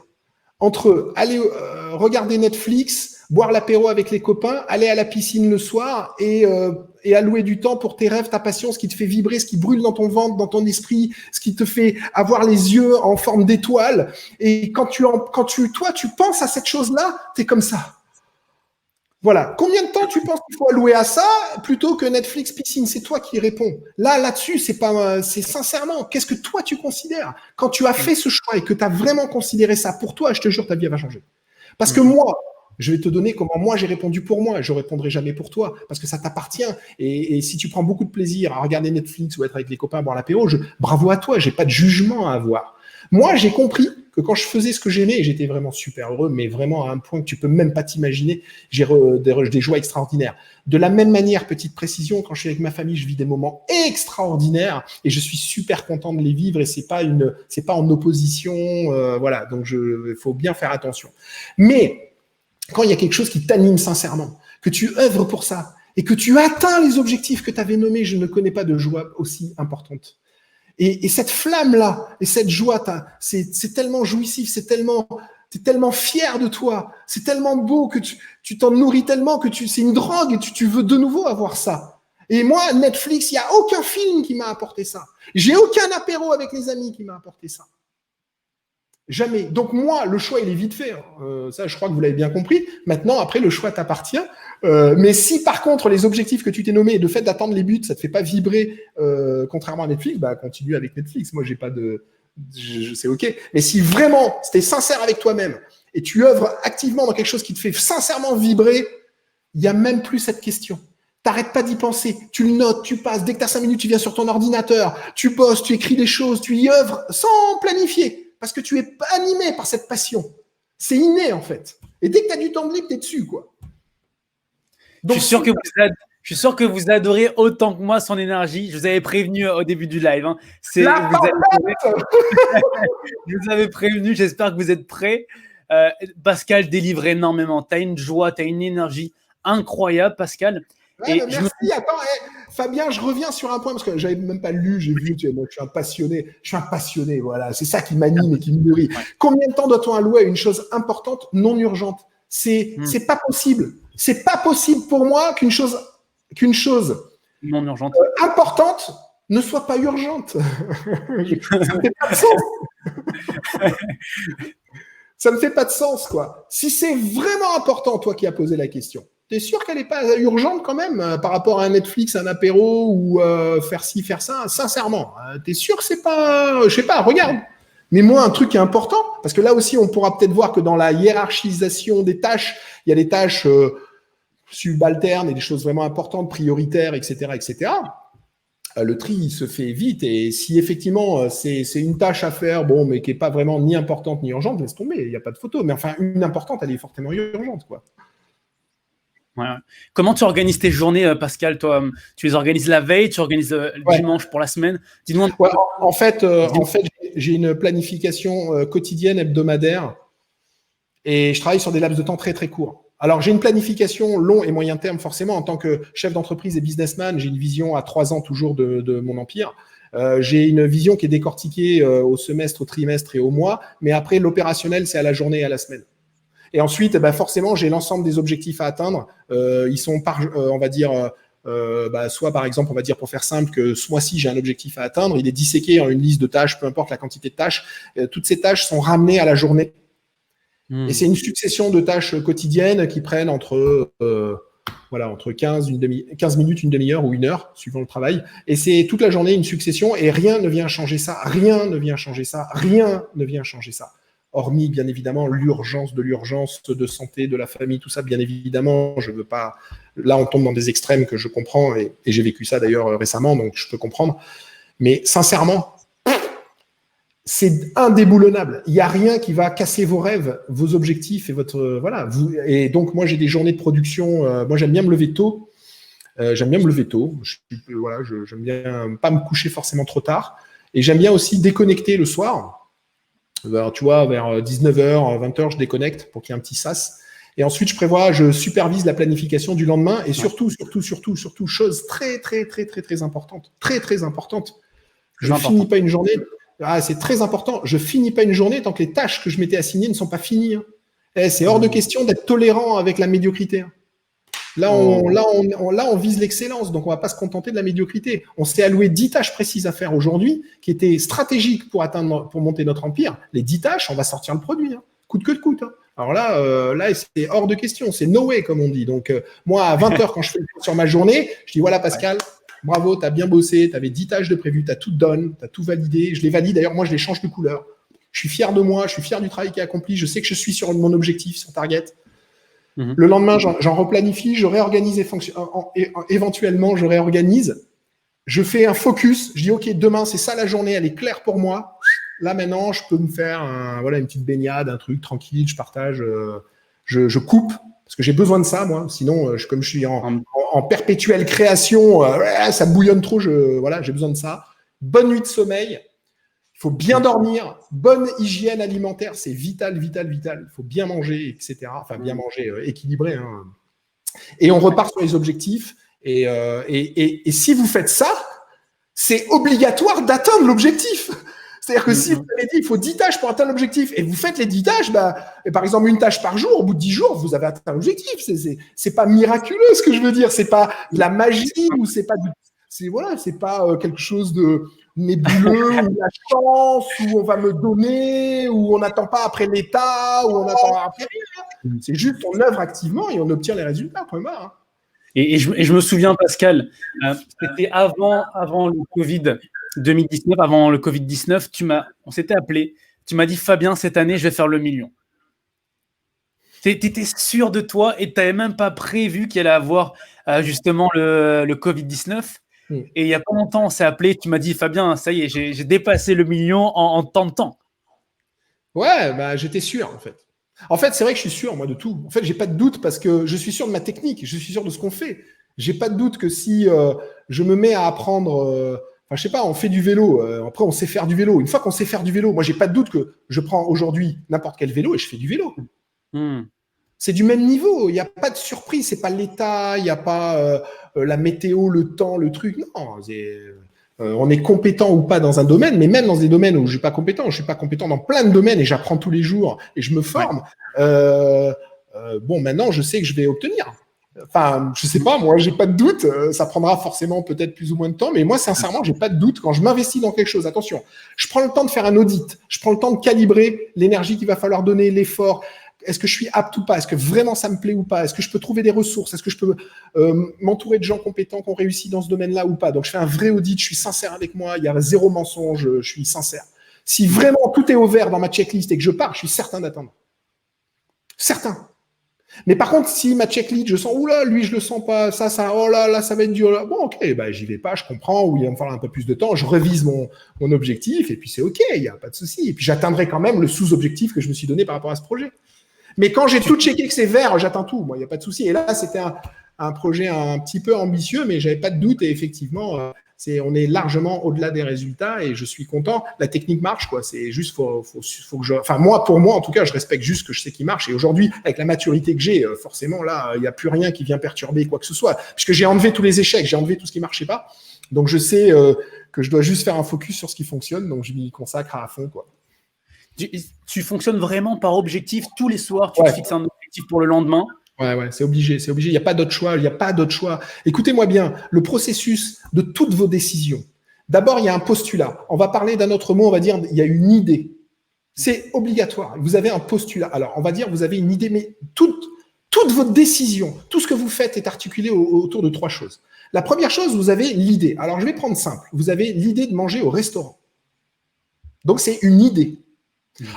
Entre aller regarder Netflix, boire l'apéro avec les copains, aller à la piscine le soir et allouer du temps pour tes rêves, ta passion, ce qui te fait vibrer, ce qui brûle dans ton ventre, dans ton esprit, ce qui te fait avoir les yeux en forme d'étoile. Et quand toi, tu penses à cette chose-là, t'es comme ça. Voilà. Combien de temps tu penses qu'il faut allouer à ça plutôt que Netflix, piscine? C'est toi qui réponds. Là-dessus, c'est sincèrement, qu'est-ce que toi tu considères? Quand tu as fait ce choix et que tu as vraiment considéré ça pour toi, je te jure, ta vie va changer. Parce que moi, Je vais te donner comment moi j'ai répondu pour moi. Je ne répondrai jamais pour toi parce que ça t'appartient. Et si tu prends beaucoup de plaisir à regarder Netflix ou être avec les copains, boire l'apéro, bravo à toi, j'ai pas de jugement à avoir. Moi, j'ai compris que quand je faisais ce que j'aimais, et j'étais vraiment super heureux, mais vraiment à un point que tu peux même pas t'imaginer, j'ai des joies extraordinaires. De la même manière, petite précision, quand je suis avec ma famille, je vis des moments extraordinaires et je suis super content de les vivre et c'est pas en opposition, voilà. Donc il faut bien faire attention. Mais quand il y a quelque chose qui t'anime sincèrement, que tu œuvres pour ça et que tu atteins les objectifs que tu avais nommés, je ne connais pas de joie aussi importante. Et cette flamme-là, et cette joie, c'est tellement jouissif, t'es tellement fier de toi, c'est tellement beau que tu t'en nourris tellement que c'est une drogue et tu veux de nouveau avoir ça. Et moi, Netflix, il n'y a aucun film qui m'a apporté ça. J'ai aucun apéro avec les amis qui m'a apporté ça. Jamais. Donc moi, le choix, il est vite fait. Ça, je crois que vous l'avez bien compris. Maintenant, après, le choix t'appartient. Mais si par contre, les objectifs que tu t'es nommés, le fait d'attendre les buts, ça te fait pas vibrer, contrairement à Netflix, bah continue avec Netflix. Moi, j'ai pas de... c'est OK. Mais si vraiment, c'était sincère avec toi-même et tu œuvres activement dans quelque chose qui te fait sincèrement vibrer, il n'y a même plus cette question. T'arrêtes pas d'y penser. Tu le notes, tu passes. Dès que tu as 5 minutes, tu viens sur ton ordinateur, tu bosses, tu écris des choses, tu y œuvres sans planifier. Parce que tu es animé par cette passion. C'est inné, en fait. Et dès que tu as du temps de libre, tu es dessus, quoi. Donc, je suis sûr que vous adorez autant que moi son énergie. Je vous avais prévenu au début du live. Hein. Je vous avais prévenu. J'espère que vous êtes prêts. Pascal délivre énormément. Tu as une joie, tu as une énergie incroyable, Pascal. Ouais, et merci. Attends, Fabien, je reviens sur un point parce que j'avais même pas lu, j'ai vu. Moi, je suis un passionné. Voilà, c'est ça qui m'anime et qui me nourrit. Ouais. Combien de temps doit-on allouer à une chose importante, non urgente ? C'est pas possible. C'est pas possible pour moi qu'une chose non urgente importante ne soit pas urgente. Ça ne fait pas de sens. Ça ne fait pas de sens, quoi. Si c'est vraiment important, toi qui as posé la question, t'es sûr qu'elle n'est pas urgente quand même par rapport à un Netflix, un apéro ou faire ci, faire ça? Sincèrement, t'es sûr que c'est pas... Je sais pas, regarde. Mais moi, un truc qui est important, parce que là aussi, on pourra peut-être voir que dans la hiérarchisation des tâches, il y a des tâches subalternes et des choses vraiment importantes, prioritaires, etc., etc. Le tri il se fait vite et si effectivement c'est une tâche à faire, bon, mais qui n'est pas vraiment ni importante ni urgente, laisse tomber, il n'y a pas de photo. Mais enfin, une importante, elle est fortement urgente, quoi. Ouais. Comment tu organises tes journées, Pascal? Toi, tu les organises la veille, tu organises le dimanche pour la semaine? Dis-nous. Ouais, en fait, j'ai une planification quotidienne, hebdomadaire, et je travaille sur des laps de temps très très courts. Alors, j'ai une planification long et moyen terme, forcément. En tant que chef d'entreprise et businessman, j'ai une vision à 3 ans toujours de mon empire. J'ai une vision qui est décortiquée au semestre, au trimestre et au mois. Mais après, l'opérationnel, c'est à la journée et à la semaine. Et ensuite, forcément, j'ai l'ensemble des objectifs à atteindre. Ils sont, on va dire, soit par exemple, on va dire pour faire simple, que ce mois-ci, j'ai un objectif à atteindre. Il est disséqué en une liste de tâches, peu importe la quantité de tâches. Toutes ces tâches sont ramenées à la journée. Et c'est une succession de tâches quotidiennes qui prennent entre 15 minutes, une demi-heure ou 1 heure, suivant le travail. Et c'est toute la journée une succession et rien ne vient changer ça. Rien ne vient changer ça. Rien ne vient changer ça. Hormis, bien évidemment, l'urgence de santé, de la famille, tout ça, bien évidemment. Je veux pas. Là, on tombe dans des extrêmes que je comprends et j'ai vécu ça d'ailleurs récemment, donc je peux comprendre. Mais sincèrement, c'est indéboulonnable. Il n'y a rien qui va casser vos rêves, vos objectifs et votre Et donc moi j'ai des journées de production. Moi j'aime bien me lever tôt. J'aime bien pas me coucher forcément trop tard. Et j'aime bien aussi déconnecter le soir. Alors, tu vois, vers 19h, 20h, je déconnecte pour qu'il y ait un petit sas. Et ensuite je supervise la planification du lendemain. Et surtout, chose très très très très très importante, très très importante. Je ne finis pas une journée. C'est très important. Je finis pas une journée tant que les tâches que je m'étais assignées ne sont pas finies. C'est hors de question d'être tolérant avec la médiocrité. Là, on vise l'excellence, donc on va pas se contenter de la médiocrité. On s'est alloué 10 tâches précises à faire aujourd'hui, qui étaient stratégiques pour monter notre empire. Les 10 tâches, on va sortir le produit, coûte que coûte. Alors là, c'est hors de question. C'est no way, comme on dit. Donc, moi, à 20h, quand je fais le tour sur ma journée, je dis voilà, Pascal. Bravo, tu as bien bossé, tu avais 10 tâches de prévues, tu as tout donné, tu as tout validé. Je les valide, d'ailleurs, moi, je les change de couleur. Je suis fier de moi, je suis fier du travail qui est accompli. Je sais que je suis sur mon objectif, sur target. Mhm. Le lendemain, j'en replanifie, je réorganise éventuellement, je réorganise. Je fais un focus. Je dis, OK, demain, c'est ça la journée, elle est claire pour moi. Là, maintenant, je peux me faire une petite baignade, un truc tranquille, je partage, je coupe, parce que j'ai besoin de ça, moi. Sinon, comme je suis en perpétuelle création, ça bouillonne trop, j'ai besoin de ça. Bonne nuit de sommeil. Il faut bien dormir, bonne hygiène alimentaire, c'est vital, vital, vital. Il faut bien manger, etc. Enfin, bien manger, équilibré. Hein. Et on repart sur les objectifs. Et si vous faites ça, c'est obligatoire d'atteindre l'objectif. C'est-à-dire que si vous avez dit il faut 10 tâches pour atteindre l'objectif et vous faites les 10 tâches, et par exemple une tâche par jour, au bout de 10 jours, vous avez atteint l'objectif. C'est pas miraculeux ce que je veux dire. C'est pas de la magie ou c'est pas c'est pas quelque chose de nébuleux ou la chance où on va me donner ou on n'attend pas après l'État ou on attend après rien. C'est juste on œuvre activement et on obtient les résultats. Point barre. Hein. Et je me souviens, Pascal, c'était avant le Covid 2019, avant le Covid-19, on s'était appelé, tu m'as dit, Fabien, cette année, je vais faire le million. Tu étais sûr de toi et tu n'avais même pas prévu qu'il allait avoir justement le Covid-19. Et il n'y a pas longtemps, on s'est appelé, tu m'as dit, Fabien, ça y est, j'ai dépassé le million en tant de temps. Ouais, j'étais sûr, en fait. En fait, c'est vrai que je suis sûr, moi, de tout. En fait, j'ai pas de doute parce que je suis sûr de ma technique, je suis sûr de ce qu'on fait. J'ai pas de doute que si je me mets à apprendre, je sais pas, on fait du vélo, après on sait faire du vélo. Une fois qu'on sait faire du vélo, moi, j'ai pas de doute que je prends aujourd'hui n'importe quel vélo et je fais du vélo. C'est du même niveau, il n'y a pas de surprise, c'est pas l'État, il n'y a pas la météo, le temps, le truc. Non, on est compétent ou pas dans un domaine, mais même dans des domaines où je suis pas compétent dans plein de domaines et j'apprends tous les jours et je me forme. Maintenant, je sais que je vais obtenir. Enfin, je sais pas, moi, j'ai pas de doute. Ça prendra forcément peut-être plus ou moins de temps, mais moi, sincèrement, j'ai pas de doute quand je m'investis dans quelque chose. Attention, je prends le temps de faire un audit, je prends le temps de calibrer l'énergie qu'il va falloir donner, l'effort. Est-ce que je suis apte ou pas? Est-ce que vraiment ça me plaît ou pas? Est-ce que je peux trouver des ressources? Est-ce que je peux m'entourer de gens compétents qui ont réussi dans ce domaine-là ou pas? Donc, je fais un vrai audit, je suis sincère avec moi, il y a zéro mensonge, je suis sincère. Si vraiment tout est au vert dans ma checklist et que je pars, je suis certain d'attendre. Certain. Mais par contre, si ma checklist, je sens, oula, lui, je le sens pas, ça, oh là, ça va être dur. Là. Bon, ok, j'y vais pas, je comprends, ou il va me falloir un peu plus de temps, je revise mon objectif, et puis c'est ok, il n'y a pas de souci. Et puis j'atteindrai quand même le sous-objectif que je me suis donné par rapport à ce projet. Mais quand j'ai tout checké que c'est vert, j'atteins tout, moi, il n'y a pas de souci. Et là, c'était un projet un petit peu ambitieux, mais j'avais pas de doute, et effectivement, on est largement au-delà des résultats, et je suis content. La technique marche, quoi. C'est juste, faut que pour moi, en tout cas, je respecte juste ce que je sais qui marche. Et aujourd'hui, avec la maturité que j'ai, forcément, là, il n'y a plus rien qui vient perturber quoi que ce soit, puisque j'ai enlevé tous les échecs, j'ai enlevé tout ce qui marchait pas. Donc, je sais que je dois juste faire un focus sur ce qui fonctionne, donc je m'y consacre à fond, quoi. Tu fonctionnes vraiment par objectif tous les soirs, tu te fixes un objectif pour le lendemain. Ouais, c'est obligé. Il n'y a pas d'autre choix. Écoutez-moi bien, le processus de toutes vos décisions. D'abord, il y a un postulat. On va parler d'un autre mot, on va dire, il y a une idée. C'est obligatoire. Vous avez un postulat. Alors, on va dire, vous avez une idée, mais toute votre décision, tout ce que vous faites est articulé autour de 3 choses. La première chose, vous avez l'idée. Alors, je vais prendre simple. Vous avez l'idée de manger au restaurant. Donc, c'est une idée.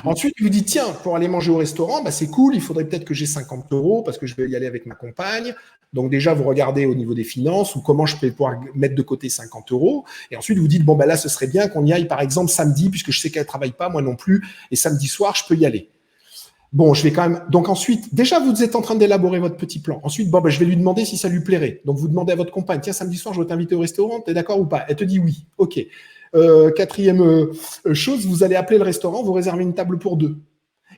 Ensuite, vous dites, tiens, pour aller manger au restaurant, c'est cool, il faudrait peut-être que j'ai 50 € parce que je vais y aller avec ma compagne. Donc déjà, vous regardez au niveau des finances ou comment je peux pouvoir mettre de côté 50 €. Et ensuite, vous dites, là, ce serait bien qu'on y aille, par exemple, samedi, puisque je sais qu'elle ne travaille pas, moi non plus. Et samedi soir, je peux y aller. Bon, je vais quand même… Donc ensuite, déjà, vous êtes en train d'élaborer votre petit plan. Ensuite, je vais lui demander si ça lui plairait. Donc, vous demandez à votre compagne, tiens, samedi soir, je veux t'inviter au restaurant, t'es d'accord ou pas? Elle te dit oui. OK. Quatrième chose, vous allez appeler le restaurant, vous réservez une table pour 2.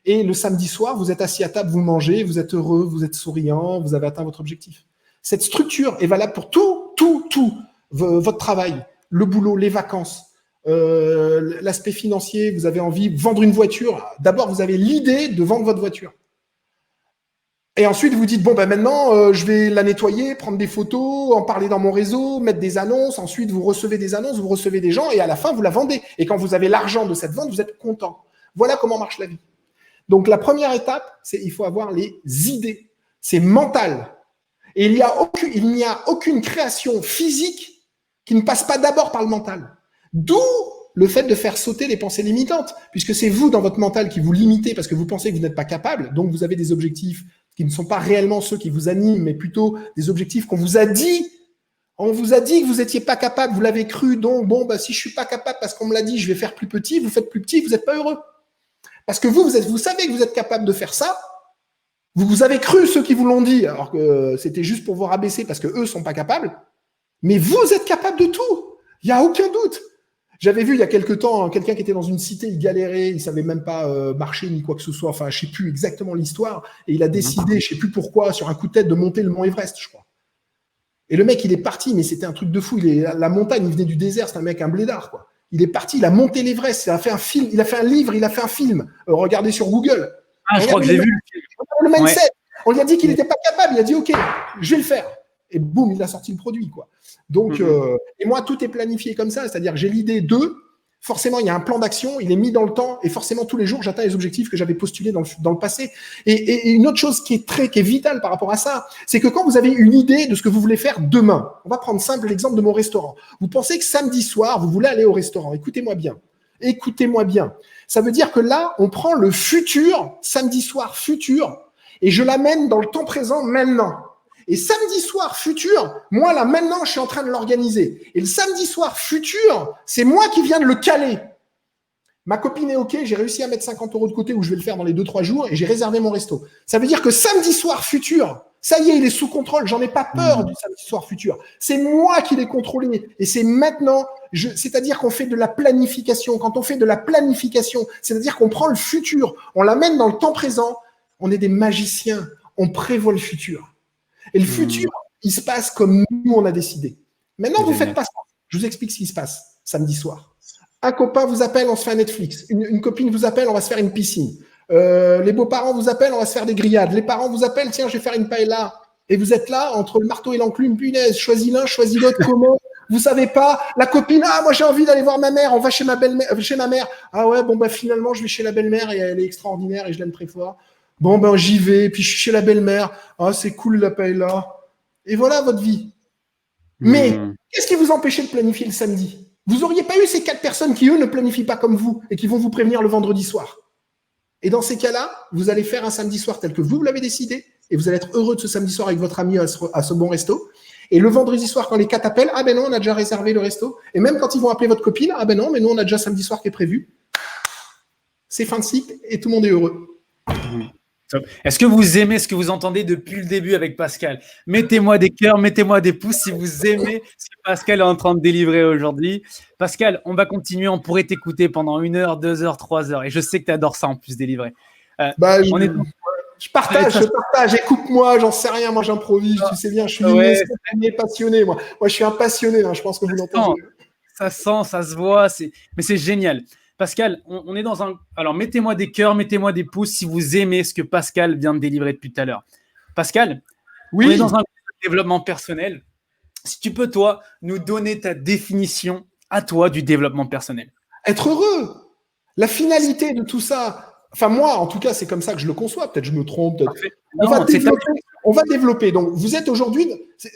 Et le samedi soir, vous êtes assis à table, vous mangez, vous êtes heureux, vous êtes souriant, vous avez atteint votre objectif. Cette structure est valable pour tout votre travail, le boulot, les vacances, l'aspect financier, vous avez envie de vendre une voiture. D'abord, vous avez l'idée de vendre votre voiture. Et ensuite, vous dites, maintenant, je vais la nettoyer, prendre des photos, en parler dans mon réseau, mettre des annonces. Ensuite, vous recevez des annonces, vous recevez des gens et à la fin, vous la vendez. Et quand vous avez l'argent de cette vente, vous êtes content. Voilà comment marche la vie. Donc, la première étape, c'est il faut avoir les idées. C'est mental. Et il n'y a aucune création physique qui ne passe pas d'abord par le mental. D'où le fait de faire sauter les pensées limitantes, puisque c'est vous, dans votre mental, qui vous limitez parce que vous pensez que vous n'êtes pas capable, donc vous avez des objectifs qui ne sont pas réellement ceux qui vous animent, mais plutôt des objectifs qu'on vous a dit. On vous a dit que vous n'étiez pas capable, vous l'avez cru, donc bon, si je suis pas capable parce qu'on me l'a dit, je vais faire plus petit, vous faites plus petit, vous n'êtes pas heureux. Parce que vous savez que vous êtes capable de faire ça, vous avez cru ceux qui vous l'ont dit, alors que c'était juste pour vous rabaisser parce qu'eux ne sont pas capables, mais vous êtes capable de tout, il n'y a aucun doute. J'avais vu il y a quelque temps quelqu'un qui était dans une cité, il galérait, il ne savait même pas marcher ni quoi que ce soit, enfin je ne sais plus exactement l'histoire, et il a décidé, je ne sais plus pourquoi, sur un coup de tête de monter le mont Everest, je crois. Et le mec, il est parti, mais c'était un truc de fou. La montagne, il venait du désert, c'est un mec, un blédard, quoi. Il est parti, il a monté l'Everest, il a fait un film, il a fait un livre, il a fait un film. Regardez sur Google. Je crois que j'ai vu. Le mindset. Ouais. On lui a dit qu'il n'était pas capable, il a dit OK, je vais le faire. Et boum, il a sorti le produit, quoi. Donc, et moi, tout est planifié comme ça, c'est-à-dire que j'ai l'idée de, forcément, il y a un plan d'action, il est mis dans le temps, et forcément, tous les jours, j'atteins les objectifs que j'avais postulés dans le passé. Et une autre chose qui est vitale par rapport à ça, c'est que quand vous avez une idée de ce que vous voulez faire demain, on va prendre simple l'exemple de mon restaurant. Vous pensez que samedi soir, vous voulez aller au restaurant. Écoutez-moi bien. Écoutez-moi bien. Ça veut dire que là, on prend le futur, samedi soir futur, et je l'amène dans le temps présent maintenant. Et samedi soir futur, moi là maintenant, je suis en train de l'organiser. Et le samedi soir futur, c'est moi qui viens de le caler. Ma copine est OK, j'ai réussi à mettre 50 € de côté où je vais le faire dans les 2-3 jours et j'ai réservé mon resto. Ça veut dire que samedi soir futur, ça y est, il est sous contrôle. J'en ai pas peur du samedi soir futur. C'est moi qui l'ai contrôlé et c'est maintenant. C'est-à-dire qu'on fait de la planification. Quand on fait de la planification, c'est-à-dire qu'on prend le futur, on l'amène dans le temps présent. On est des magiciens. On prévoit le futur. Et le futur, il se passe comme nous, on a décidé. Maintenant, vous ne faites pas ça. Je vous explique ce qui se passe samedi soir. Un copain vous appelle, on se fait un Netflix. Une copine vous appelle, on va se faire une piscine. Les beaux-parents vous appellent, on va se faire des grillades. Les parents vous appellent, tiens, je vais faire une paella. Et vous êtes là, entre le marteau et l'enclume, punaise, choisis l'un, choisis l'autre, comment? Vous savez pas. La copine, moi j'ai envie d'aller voir ma mère, on va chez ma belle-mère, chez ma mère. Ah ouais, finalement, je vais chez la belle-mère et elle est extraordinaire et je l'aime très fort. J'y vais, puis je suis chez la belle-mère. Ah, c'est cool la paella. Et voilà votre vie. Mais qu'est-ce qui vous empêchait de planifier le samedi? Vous n'auriez pas eu ces 4 personnes qui, eux, ne planifient pas comme vous et qui vont vous prévenir le vendredi soir. Et dans ces cas-là, vous allez faire un samedi soir tel que vous l'avez décidé et vous allez être heureux de ce samedi soir avec votre ami à ce bon resto. Et le vendredi soir, quand les 4 appellent, ah ben non, on a déjà réservé le resto. Et même quand ils vont appeler votre copine, ah ben non, mais nous, on a déjà samedi soir qui est prévu. C'est fin de cycle et tout le monde est heureux. Est-ce que vous aimez ce que vous entendez depuis le début avec Pascal? Mettez-moi des cœurs, mettez-moi des pouces si vous aimez ce que Pascal est en train de délivrer aujourd'hui. Pascal, on va continuer, on pourrait t'écouter pendant 1 heure, 2 heures, 3 heures. Et je sais que tu adores ça en plus délivrer. Je partage, écoute-moi, j'en sais rien, moi j'improvise, tu sais bien, je suis passionné, moi. Moi, je suis un passionné, je pense que vous l'entendez. Ça sent, ça se voit, mais c'est génial. Pascal, on est dans un… Alors, mettez-moi des cœurs, mettez-moi des pouces si vous aimez ce que Pascal vient de délivrer depuis tout à l'heure. Pascal, oui. On est dans un développement personnel. Si tu peux, toi, nous donner ta définition à toi du développement personnel. Être heureux. La finalité de tout ça. Enfin, moi, en tout cas, c'est comme ça que je le conçois. Peut-être je me trompe. On va développer. Donc, vous êtes aujourd'hui…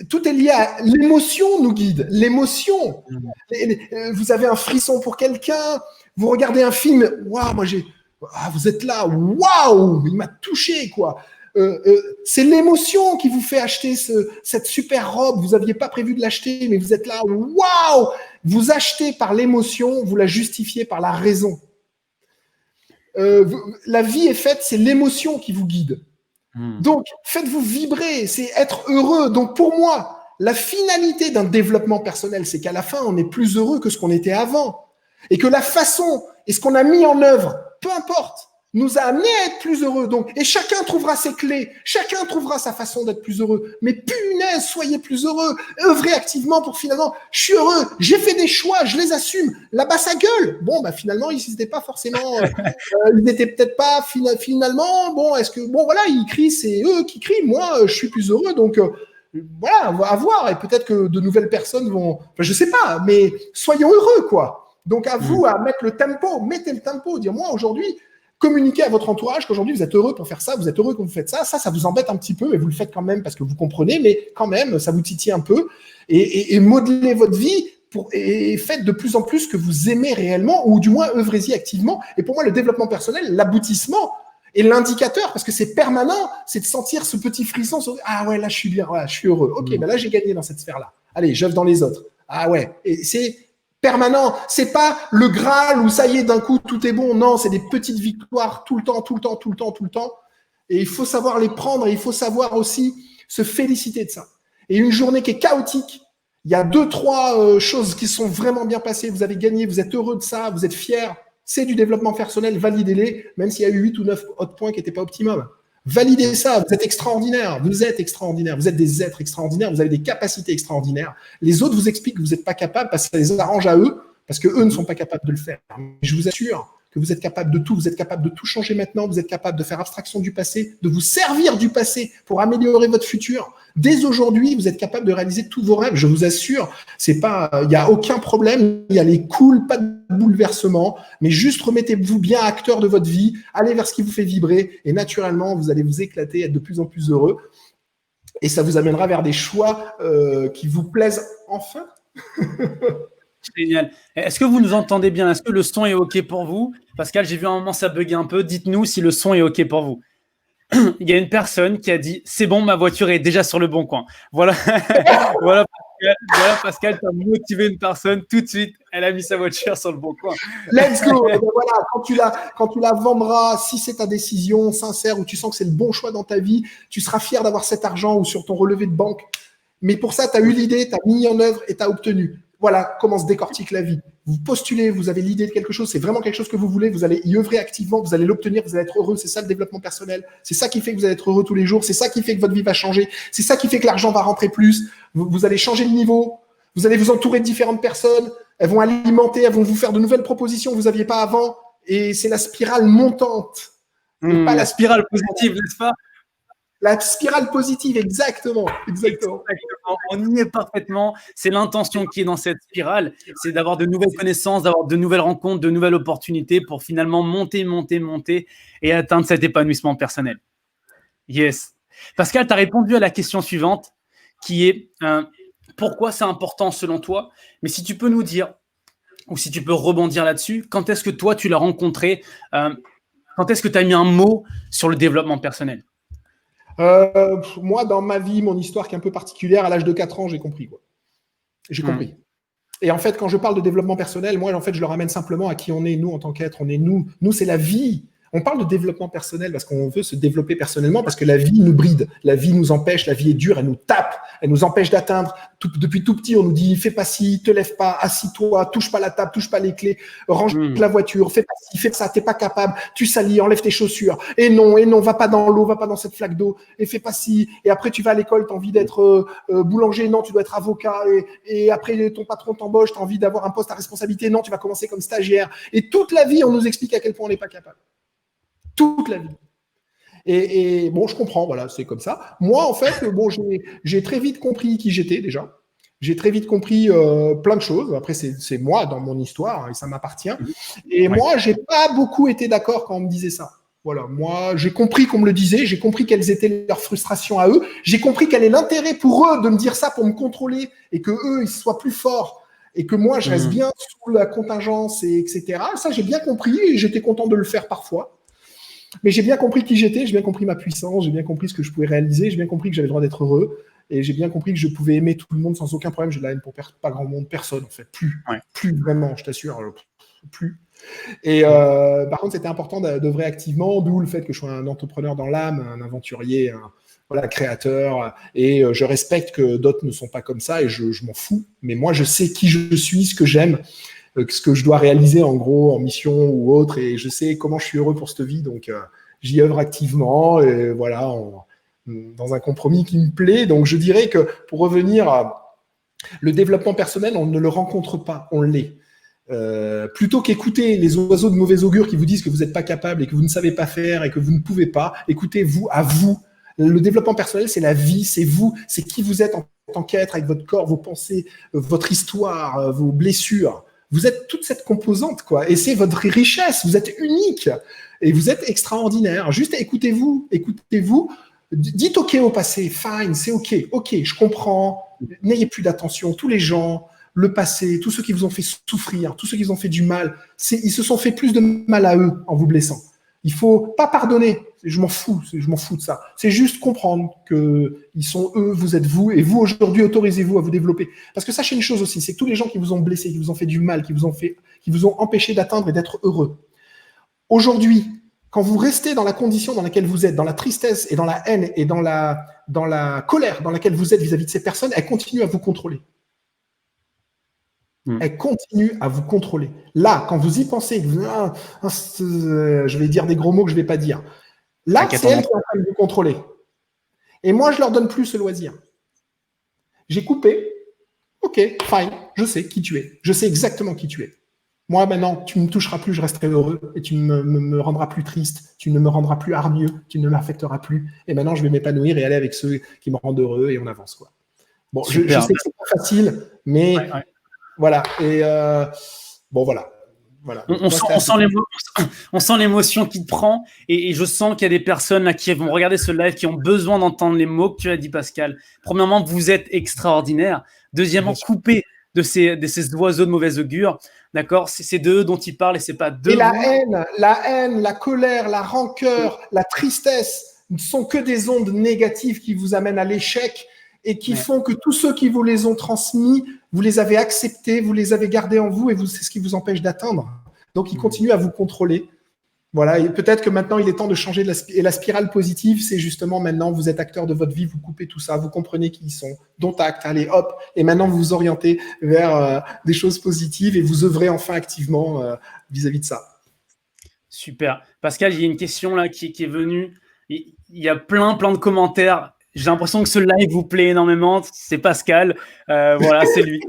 Tout est lié à l'émotion nous guide. L'émotion. Vous avez un frisson pour quelqu'un. Vous regardez un film, waouh, vous êtes là, waouh, il m'a touché, quoi. C'est l'émotion qui vous fait acheter cette super robe. Vous n'aviez pas prévu de l'acheter, mais vous êtes là, waouh. Vous achetez par l'émotion, vous la justifiez par la raison. La vie est faite, c'est l'émotion qui vous guide. Donc, faites-vous vibrer, c'est être heureux. Donc, pour moi, la finalité d'un développement personnel, c'est qu'à la fin, on est plus heureux que ce qu'on était avant. Et que la façon et ce qu'on a mis en œuvre, peu importe, nous a amené à être plus heureux. Donc, et chacun trouvera ses clés, chacun trouvera sa façon d'être plus heureux. Mais punaise, soyez plus heureux, œuvrez activement pour finalement, je suis heureux, j'ai fait des choix, je les assume. Là-bas, ça gueule. Finalement, ils n'étaient pas forcément, ils n'étaient peut-être pas finalement. Voilà, ils crient, c'est eux qui crient. Moi, je suis plus heureux, donc. Voilà, on va voir. Et peut-être que de nouvelles personnes vont. Je sais pas, mais soyons heureux, quoi. Donc, à vous à mettre le tempo, mettez le tempo, dire moi aujourd'hui, communiquez à votre entourage qu'aujourd'hui vous êtes heureux pour faire ça, vous êtes heureux quand vous faites ça, ça vous embête un petit peu, mais vous le faites quand même parce que vous comprenez, mais quand même, ça vous titille un peu, et modelez votre vie et faites de plus en plus ce que vous aimez réellement, ou du moins œuvrez-y activement. Et pour moi, le développement personnel, l'aboutissement, Et l'indicateur, parce que c'est permanent, c'est de sentir ce petit frisson. Ah ouais, là, je suis bien, ouais, je suis heureux. Ok, ben là, j'ai gagné dans cette sphère-là. Allez, j'œuvre dans les autres. Ah ouais. Et c'est permanent. C'est pas le Graal où ça y est, d'un coup, tout est bon. Non, c'est des petites victoires tout le temps, tout le temps, tout le temps, tout le temps. Et il faut savoir les prendre et il faut savoir aussi se féliciter de ça. Et une journée qui est chaotique, il y a 2-3 choses qui sont vraiment bien passées. Vous avez gagné, vous êtes heureux de ça, vous êtes fiers. C'est du développement personnel, validez-les, même s'il y a eu 8 ou 9 autres points qui n'étaient pas optimum. Validez ça, vous êtes extraordinaire, vous êtes extraordinaire, vous êtes des êtres extraordinaires, vous avez des capacités extraordinaires. Les autres vous expliquent que vous n'êtes pas capable parce que ça les arrange à eux, parce qu'eux ne sont pas capables de le faire. Mais je vous assure que vous êtes capable de tout, vous êtes capable de tout changer maintenant, vous êtes capable de faire abstraction du passé, de vous servir du passé pour améliorer votre futur. Dès aujourd'hui, vous êtes capable de réaliser tous vos rêves, je vous assure. C'est pas, il n'y a aucun problème, il y a les cools, pas de bouleversement, mais juste remettez-vous bien acteur de votre vie, allez vers ce qui vous fait vibrer et naturellement, vous allez vous éclater, être de plus en plus heureux et ça vous amènera vers des choix qui vous plaisent enfin. Génial. Est-ce que vous nous entendez bien? Est-ce que le son est OK pour vous? Pascal, j'ai vu un moment ça bugger un peu. Dites-nous si le son est OK pour vous. Il y a une personne qui a dit « C'est bon, ma voiture est déjà sur le bon coin ». Voilà, voilà Pascal, tu as motivé une personne tout de suite. Elle a mis sa voiture sur le bon coin. Let's go. Ben voilà, quand tu la vendras, si c'est ta décision sincère ou tu sens que c'est le bon choix dans ta vie, tu seras fier d'avoir cet argent ou sur ton relevé de banque. Mais pour ça, tu as eu l'idée, tu as mis en œuvre et tu as obtenu. Voilà comment se décortique la vie. Vous postulez, vous avez l'idée de quelque chose, c'est vraiment quelque chose que vous voulez, vous allez y œuvrer activement, vous allez l'obtenir, vous allez être heureux. C'est ça le développement personnel. C'est ça qui fait que vous allez être heureux tous les jours. C'est ça qui fait que votre vie va changer. C'est ça qui fait que l'argent va rentrer plus. Vous allez changer de niveau. Vous allez vous entourer de différentes personnes. Elles vont alimenter, elles vont vous faire de nouvelles propositions que vous n'aviez pas avant. Et c'est la spirale montante. Pas la spirale positive, n'est-ce pas? La spirale positive, exactement. Exactement. On y est parfaitement. C'est l'intention qui est dans cette spirale. C'est d'avoir de nouvelles connaissances, d'avoir de nouvelles rencontres, de nouvelles opportunités pour finalement monter et atteindre cet épanouissement personnel. Yes. Pascal, tu as répondu à la question suivante qui est pourquoi c'est important selon toi? Mais si tu peux nous dire, ou si tu peux rebondir là-dessus, quand est-ce que toi, tu l'as rencontré? Quand est-ce que tu as mis un mot sur le développement personnel? Moi, dans ma vie, mon histoire qui est un peu particulière, à l'âge de 4 ans, j'ai compris. J'ai compris. Et en fait, quand je parle de développement personnel, moi, en fait, je le ramène simplement à qui on est, nous, en tant qu'être. On est nous. Nous, c'est la vie. On parle de développement personnel parce qu'on veut se développer personnellement, parce que la vie nous bride, la vie nous empêche, la vie est dure, elle nous tape, elle nous empêche d'atteindre. Depuis tout petit, on nous dit fais pas ci, te lève pas, assis-toi, touche pas la table, touche pas les clés, range la voiture, fais pas ci, fais ça, t'es pas capable, tu salis, enlève tes chaussures. Et non, va pas dans l'eau, va pas dans cette flaque d'eau, et fais pas ci. Et après, tu vas à l'école, t'as envie d'être boulanger, non, tu dois être avocat. Et après, ton patron t'embauche, t'as envie d'avoir un poste à responsabilité, non, tu vas commencer comme stagiaire. Et toute la vie, on nous explique à quel point on n'est pas capable. Toute la vie. Et bon, je comprends, voilà, c'est comme ça. Moi, en fait, bon, j'ai très vite compris qui j'étais déjà. J'ai très vite compris plein de choses. Après, c'est moi dans mon histoire hein, et ça m'appartient. Et moi, j'ai pas beaucoup été d'accord quand on me disait ça. Voilà, moi, j'ai compris qu'on me le disait, j'ai compris quelles étaient leurs frustrations à eux, j'ai compris quel est l'intérêt pour eux de me dire ça pour me contrôler et que eux ils soient plus forts et que moi je reste bien sous la contingence et etc. Ça, j'ai bien compris et j'étais content de le faire parfois. Mais j'ai bien compris qui j'étais, j'ai bien compris ma puissance, j'ai bien compris ce que je pouvais réaliser, j'ai bien compris que j'avais le droit d'être heureux et j'ai bien compris que je pouvais aimer tout le monde sans aucun problème. J'ai de la haine pour pas grand monde, personne en fait, plus vraiment, je t'assure, plus. Et par contre, c'était important d'œuvrer activement, d'où le fait que je sois un entrepreneur dans l'âme, un aventurier, un créateur. Et je respecte que d'autres ne sont pas comme ça et je m'en fous. Mais moi, je sais qui je suis, ce que j'aime, ce que je dois réaliser en gros en mission ou autre, et je sais comment je suis heureux pour cette vie, donc j'y œuvre activement, et voilà, dans un compromis qui me plaît. Donc je dirais que pour revenir à le développement personnel, on ne le rencontre pas, on l'est. Plutôt qu'écouter les oiseaux de mauvais augure qui vous disent que vous n'êtes pas capable et que vous ne savez pas faire et que vous ne pouvez pas, écoutez-vous à vous. Le développement personnel, c'est la vie, c'est vous, c'est qui vous êtes en tant qu'être, avec votre corps, vos pensées, votre histoire, vos blessures. Vous êtes toute cette composante, quoi. Et c'est votre richesse. Vous êtes unique et vous êtes extraordinaire. Juste écoutez-vous. Dites OK au passé. Fine, c'est OK. OK, je comprends. N'ayez plus d'attention. Tous les gens, le passé, tous ceux qui vous ont fait souffrir, tous ceux qui vous ont fait du mal, ils se sont fait plus de mal à eux en vous blessant. Il faut pas pardonner. Je m'en fous de ça. C'est juste comprendre que ils sont eux, vous êtes vous, et vous aujourd'hui autorisez-vous à vous développer. Parce que sachez une chose aussi, c'est que tous les gens qui vous ont blessé, qui vous ont fait du mal, qui vous ont empêché d'atteindre et d'être heureux. Aujourd'hui, quand vous restez dans la condition dans laquelle vous êtes, dans la tristesse et dans la haine et dans la colère dans laquelle vous êtes vis-à-vis de ces personnes, elles continuent à vous contrôler. Elle continue à vous contrôler. Là, quand vous y pensez, je vais dire des gros mots que je ne vais pas dire. Là, c'est elle qui est en train de vous contrôler. Et moi, je leur donne plus ce loisir. J'ai coupé. Ok, fine. Je sais qui tu es. Je sais exactement qui tu es. Moi, maintenant, tu ne me toucheras plus, je resterai heureux et tu ne me rendras plus triste, tu ne me rendras plus hargneux, tu ne m'affecteras plus. Et maintenant, je vais m'épanouir et aller avec ceux qui me rendent heureux et on avance, quoi. Bon, je sais que c'est pas facile, mais voilà. Et bon, voilà. On sent l'émotion qui te prend et je sens qu'il y a des personnes là qui vont regarder ce live qui ont besoin d'entendre les mots que tu as dit, Pascal. Premièrement, vous êtes extraordinaire. Deuxièmement, coupez de ces oiseaux de mauvais augure. D'accord, c'est d'eux dont il parle et c'est pas d'eux. Et la haine, la colère, la rancœur, la tristesse ne sont que des ondes négatives qui vous amènent à l'échec et qui font que tous ceux qui vous les ont transmis, vous les avez acceptés, vous les avez gardés en vous et c'est ce qui vous empêche d'atteindre. Donc, ils continuent à vous contrôler. Voilà, et peut-être que maintenant, il est temps de changer et la spirale positive, c'est justement maintenant, vous êtes acteur de votre vie, vous coupez tout ça, vous comprenez qui ils sont, dont acte, allez, hop, et maintenant, vous vous orientez vers des choses positives et vous œuvrez enfin activement vis-à-vis de ça. Super. Pascal, il y a une question là qui est venue. Il y a plein de commentaires. J'ai l'impression que ce live vous plaît énormément. C'est Pascal. Voilà, c'est lui.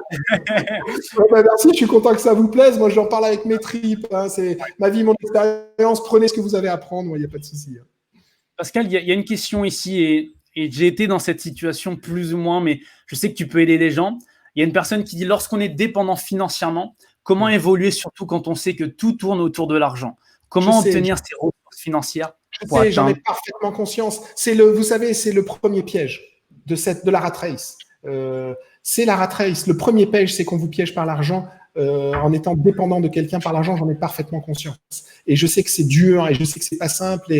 Merci, je suis content que ça vous plaise. Moi, j'en parle avec mes tripes. Hein. C'est ma vie, mon expérience. Prenez ce que vous avez à prendre. Il n'y a pas de souci. Pascal, il y a une question ici et j'ai été dans cette situation plus ou moins, mais je sais que tu peux aider les gens. Il y a une personne qui dit, lorsqu'on est dépendant financièrement, comment évoluer, surtout quand on sait que tout tourne autour de l'argent? Comment obtenir ces ressources financières? J'en ai parfaitement conscience. Vous savez, c'est le premier piège de la rat race. C'est la rat race. Le premier piège, c'est qu'on vous piège par l'argent. En étant dépendant de quelqu'un par l'argent, j'en ai parfaitement conscience. Et je sais que c'est dur et je sais que c'est pas simple.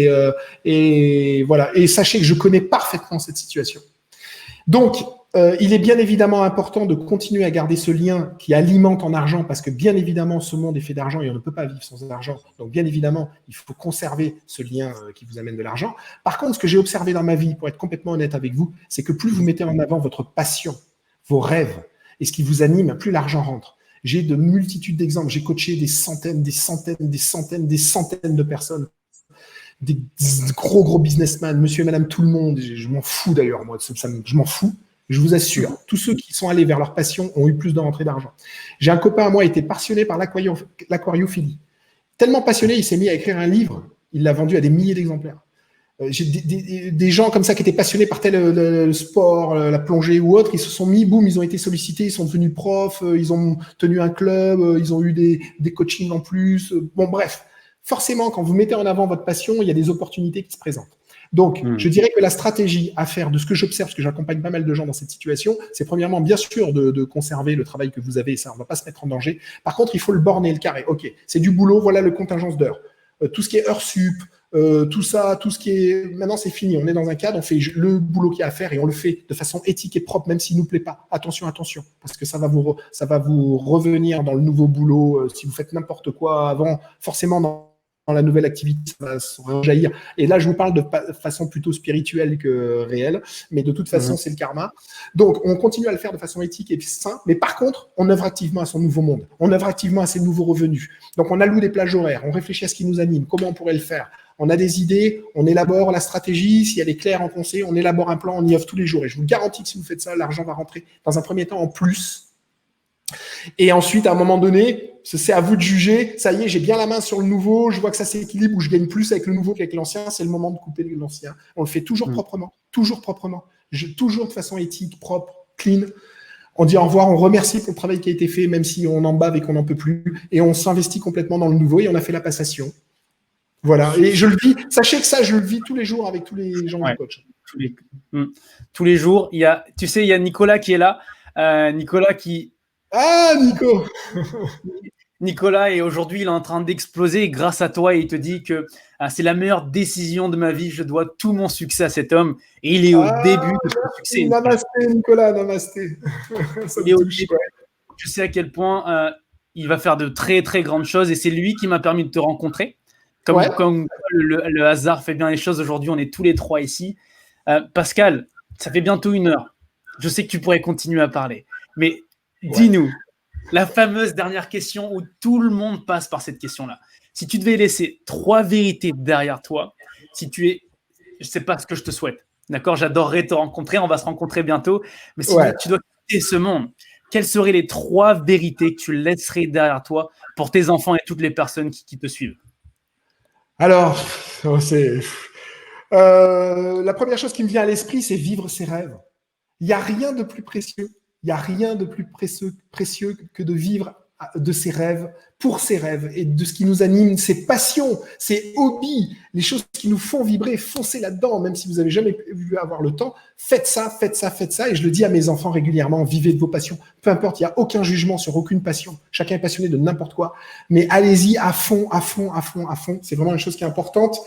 Et voilà. Et sachez que je connais parfaitement cette situation. Donc, il est bien évidemment important de continuer à garder ce lien qui alimente en argent parce que bien évidemment, ce monde est fait d'argent et on ne peut pas vivre sans argent. Donc, bien évidemment, il faut conserver ce lien qui vous amène de l'argent. Par contre, ce que j'ai observé dans ma vie, pour être complètement honnête avec vous, c'est que plus vous mettez en avant votre passion, vos rêves et ce qui vous anime, plus l'argent rentre. J'ai de multitudes d'exemples. J'ai coaché des centaines de personnes. Des gros businessmen, monsieur et madame tout le monde. Je m'en fous d'ailleurs, moi, je m'en fous. Je vous assure, tous ceux qui sont allés vers leur passion ont eu plus de rentrées d'argent. J'ai un copain à moi qui était passionné par l'aquariophilie. Tellement passionné, il s'est mis à écrire un livre. Il l'a vendu à des milliers d'exemplaires. J'ai des gens comme ça qui étaient passionnés par tel sport, la plongée ou autre, ils se sont mis, boum, ils ont été sollicités, ils sont devenus profs, ils ont tenu un club, ils ont eu des coachings en plus. Bon, bref, forcément, quand vous mettez en avant votre passion, il y a des opportunités qui se présentent. Donc, je dirais que la stratégie à faire de ce que j'observe, parce que j'accompagne pas mal de gens dans cette situation, c'est premièrement, bien sûr, de conserver le travail que vous avez, ça, on va pas se mettre en danger. Par contre, il faut le borner, le carré. OK, c'est du boulot, voilà le contingence d'heures. Tout ce qui est heures sup, tout ça, tout ce qui est… Maintenant, c'est fini. On est dans un cadre, on fait le boulot qu'il y a à faire et on le fait de façon éthique et propre, même s'il ne nous plaît pas. Attention, parce que ça va vous revenir dans le nouveau boulot. Si vous faites n'importe quoi avant, forcément, dans la nouvelle activité, ça va se rejaillir. Et là, je vous parle de façon plutôt spirituelle que réelle, mais de toute façon, c'est le karma. Donc, on continue à le faire de façon éthique et sain, mais par contre, on œuvre activement à son nouveau monde. On œuvre activement à ses nouveaux revenus. Donc, on alloue des plages horaires, on réfléchit à ce qui nous anime, comment on pourrait le faire. On a des idées, on élabore la stratégie, si elle est claire en conseil, on élabore un plan, on y œuvre tous les jours. Et je vous garantis que si vous faites ça, l'argent va rentrer dans un premier temps en plus. Et ensuite, à un moment donné, c'est à vous de juger. Ça y est, j'ai bien la main sur le nouveau. Je vois que ça s'équilibre ou je gagne plus avec le nouveau qu'avec l'ancien. C'est le moment de couper l'ancien. On le fait toujours proprement, toujours de façon éthique, propre, clean. On dit au revoir, on remercie pour le travail qui a été fait, même si on en bave et qu'on n'en peut plus. Et on s'investit complètement dans le nouveau et on a fait la passation. Voilà. Et je le vis. Sachez que ça, je le vis tous les jours avec tous les gens du coach. Tous les jours. Il y a Nicolas qui est là. Nicolas qui… Ah, Nico. Nicolas, et aujourd'hui, il est en train d'exploser grâce à toi et il te dit que c'est la meilleure décision de ma vie. Je dois tout mon succès à cet homme et il est au début Ah, de son succès. namasté, Nicolas, namasté. Ça Il est me au touche. début. Ouais. Je sais à quel point il va faire de très, très grandes choses et c'est lui qui m'a permis de te rencontrer. Ouais. Comme le hasard fait bien les choses, aujourd'hui, on est tous les trois ici. Pascal, ça fait bientôt 1 heure. Je sais que tu pourrais continuer à parler, mais dis-nous, la fameuse dernière question où tout le monde passe par cette question-là. Si tu devais laisser 3 vérités derrière toi, si tu es, je ne sais pas ce que je te souhaite, d'accord? J'adorerais te rencontrer, on va se rencontrer bientôt, mais si Ouais. tu dois quitter ce monde, quelles seraient les 3 vérités que tu laisserais derrière toi pour tes enfants et toutes les personnes qui te suivent? Alors, c'est la première chose qui me vient à l'esprit, c'est vivre ses rêves. Il n'y a rien de plus précieux. Il n'y a rien de plus précieux que de vivre de ses rêves, pour ses rêves et de ce qui nous anime, ses passions, ses hobbies, les choses qui nous font vibrer, foncez là-dedans, même si vous n'avez jamais pu avoir le temps, faites ça, faites ça, faites ça. Et je le dis à mes enfants régulièrement, vivez de vos passions. Peu importe, il n'y a aucun jugement sur aucune passion. Chacun est passionné de n'importe quoi. Mais allez-y à fond, à fond, à fond, à fond. C'est vraiment une chose qui est importante.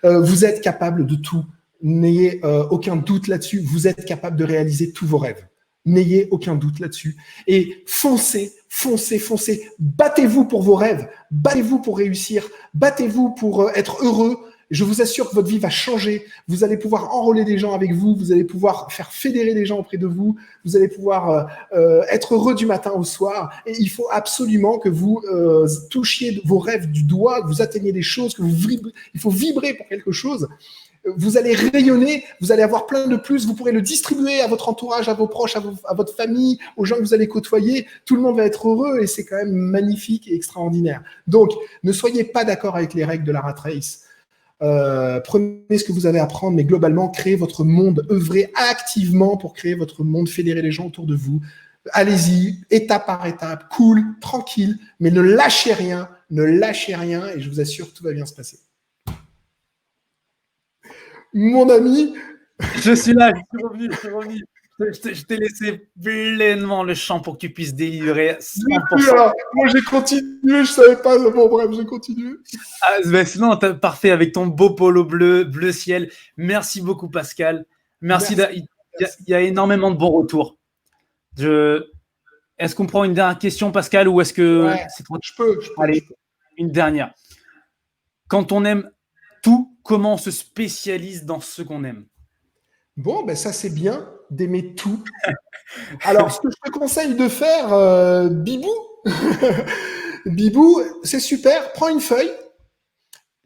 Vous êtes capable de tout. N'ayez aucun doute là-dessus. Vous êtes capable de réaliser tous vos rêves. N'ayez aucun doute là-dessus. Et foncez, foncez, foncez. Battez-vous pour vos rêves. Battez-vous pour réussir. Battez-vous pour être heureux. Je vous assure que votre vie va changer. Vous allez pouvoir enrôler des gens avec vous. Vous allez pouvoir faire fédérer des gens auprès de vous. Vous allez pouvoir être heureux du matin au soir. Et il faut absolument que vous touchiez vos rêves du doigt, que vous atteigniez des choses, que vous vibrez. Il faut vibrer pour quelque chose. Vous allez rayonner, vous allez avoir plein de plus, vous pourrez le distribuer à votre entourage, à vos proches, à votre famille, aux gens que vous allez côtoyer. Tout le monde va être heureux et c'est quand même magnifique et extraordinaire. Donc, ne soyez pas d'accord avec les règles de la rat race. Prenez ce que vous avez à prendre, mais globalement, créez votre monde, œuvrez activement pour créer votre monde, fédérer les gens autour de vous. Allez-y, étape par étape, cool, tranquille, mais ne lâchez rien et je vous assure que tout va bien se passer. Mon ami. Je suis là, je suis revenu. Je t'ai laissé pleinement le champ pour que tu puisses délivrer 100%. Alors, moi, j'ai continué, je savais pas. Bon, bref, j'ai continué. Sinon, parfait, avec ton beau polo bleu ciel. Merci beaucoup, Pascal. Merci. Il y a énormément de bons retours. Est-ce qu'on prend une dernière question, Pascal, ou est-ce que c'est trop... Je peux. Allez, une dernière. Quand on aime tout, comment on se spécialise dans ce qu'on aime? Bon, ben ça, c'est bien d'aimer tout. Alors, ce que je te conseille de faire, Bibou, Bibou, c'est super. Prends une feuille,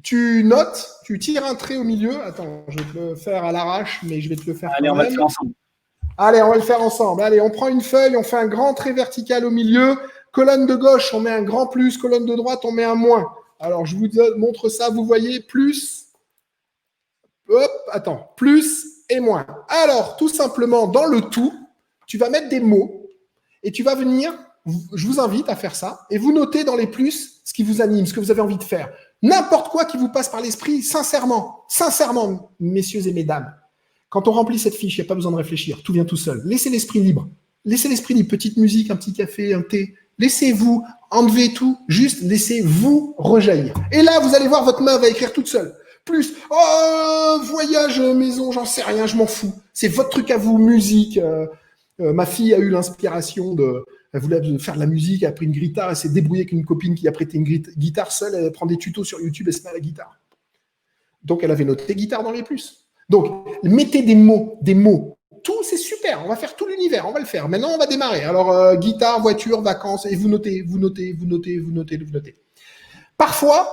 tu notes, tu tires un trait au milieu. Attends, je vais te le faire à l'arrache, mais je vais te le faire Allez, quand on va même. le faire ensemble. Allez, on va le faire ensemble. Allez, on prend une feuille, on fait un grand trait vertical au milieu. Colonne de gauche, on met un grand plus. Colonne de droite, on met un moins. Alors, je vous montre ça. Vous voyez, plus. Hop, attends. Plus et moins. Alors, tout simplement, dans le tout, tu vas mettre des mots et tu vas venir, je vous invite à faire ça, et vous notez dans les plus ce qui vous anime, ce que vous avez envie de faire. N'importe quoi qui vous passe par l'esprit, sincèrement, messieurs et mesdames. Quand on remplit cette fiche, il n'y a pas besoin de réfléchir, tout vient tout seul. Laissez l'esprit libre. Laissez l'esprit libre, petite musique, un petit café, un thé. Laissez-vous, enlevez tout, juste laissez-vous rejaillir. Et là, vous allez voir, votre main va écrire toute seule. Plus, voyage, maison, j'en sais rien, je m'en fous. C'est votre truc à vous, musique. Ma fille a eu l'inspiration elle voulait faire de la musique, elle a pris une guitare, elle s'est débrouillée avec une copine qui a prêté une guitare seule, elle prend des tutos sur YouTube, elle se met à la guitare. Donc, elle avait noté guitare dans les plus. Donc, mettez des mots. Tout, c'est super. On va faire tout l'univers. On va le faire. Maintenant, on va démarrer. Alors, guitare, voiture, vacances, et vous notez. Parfois,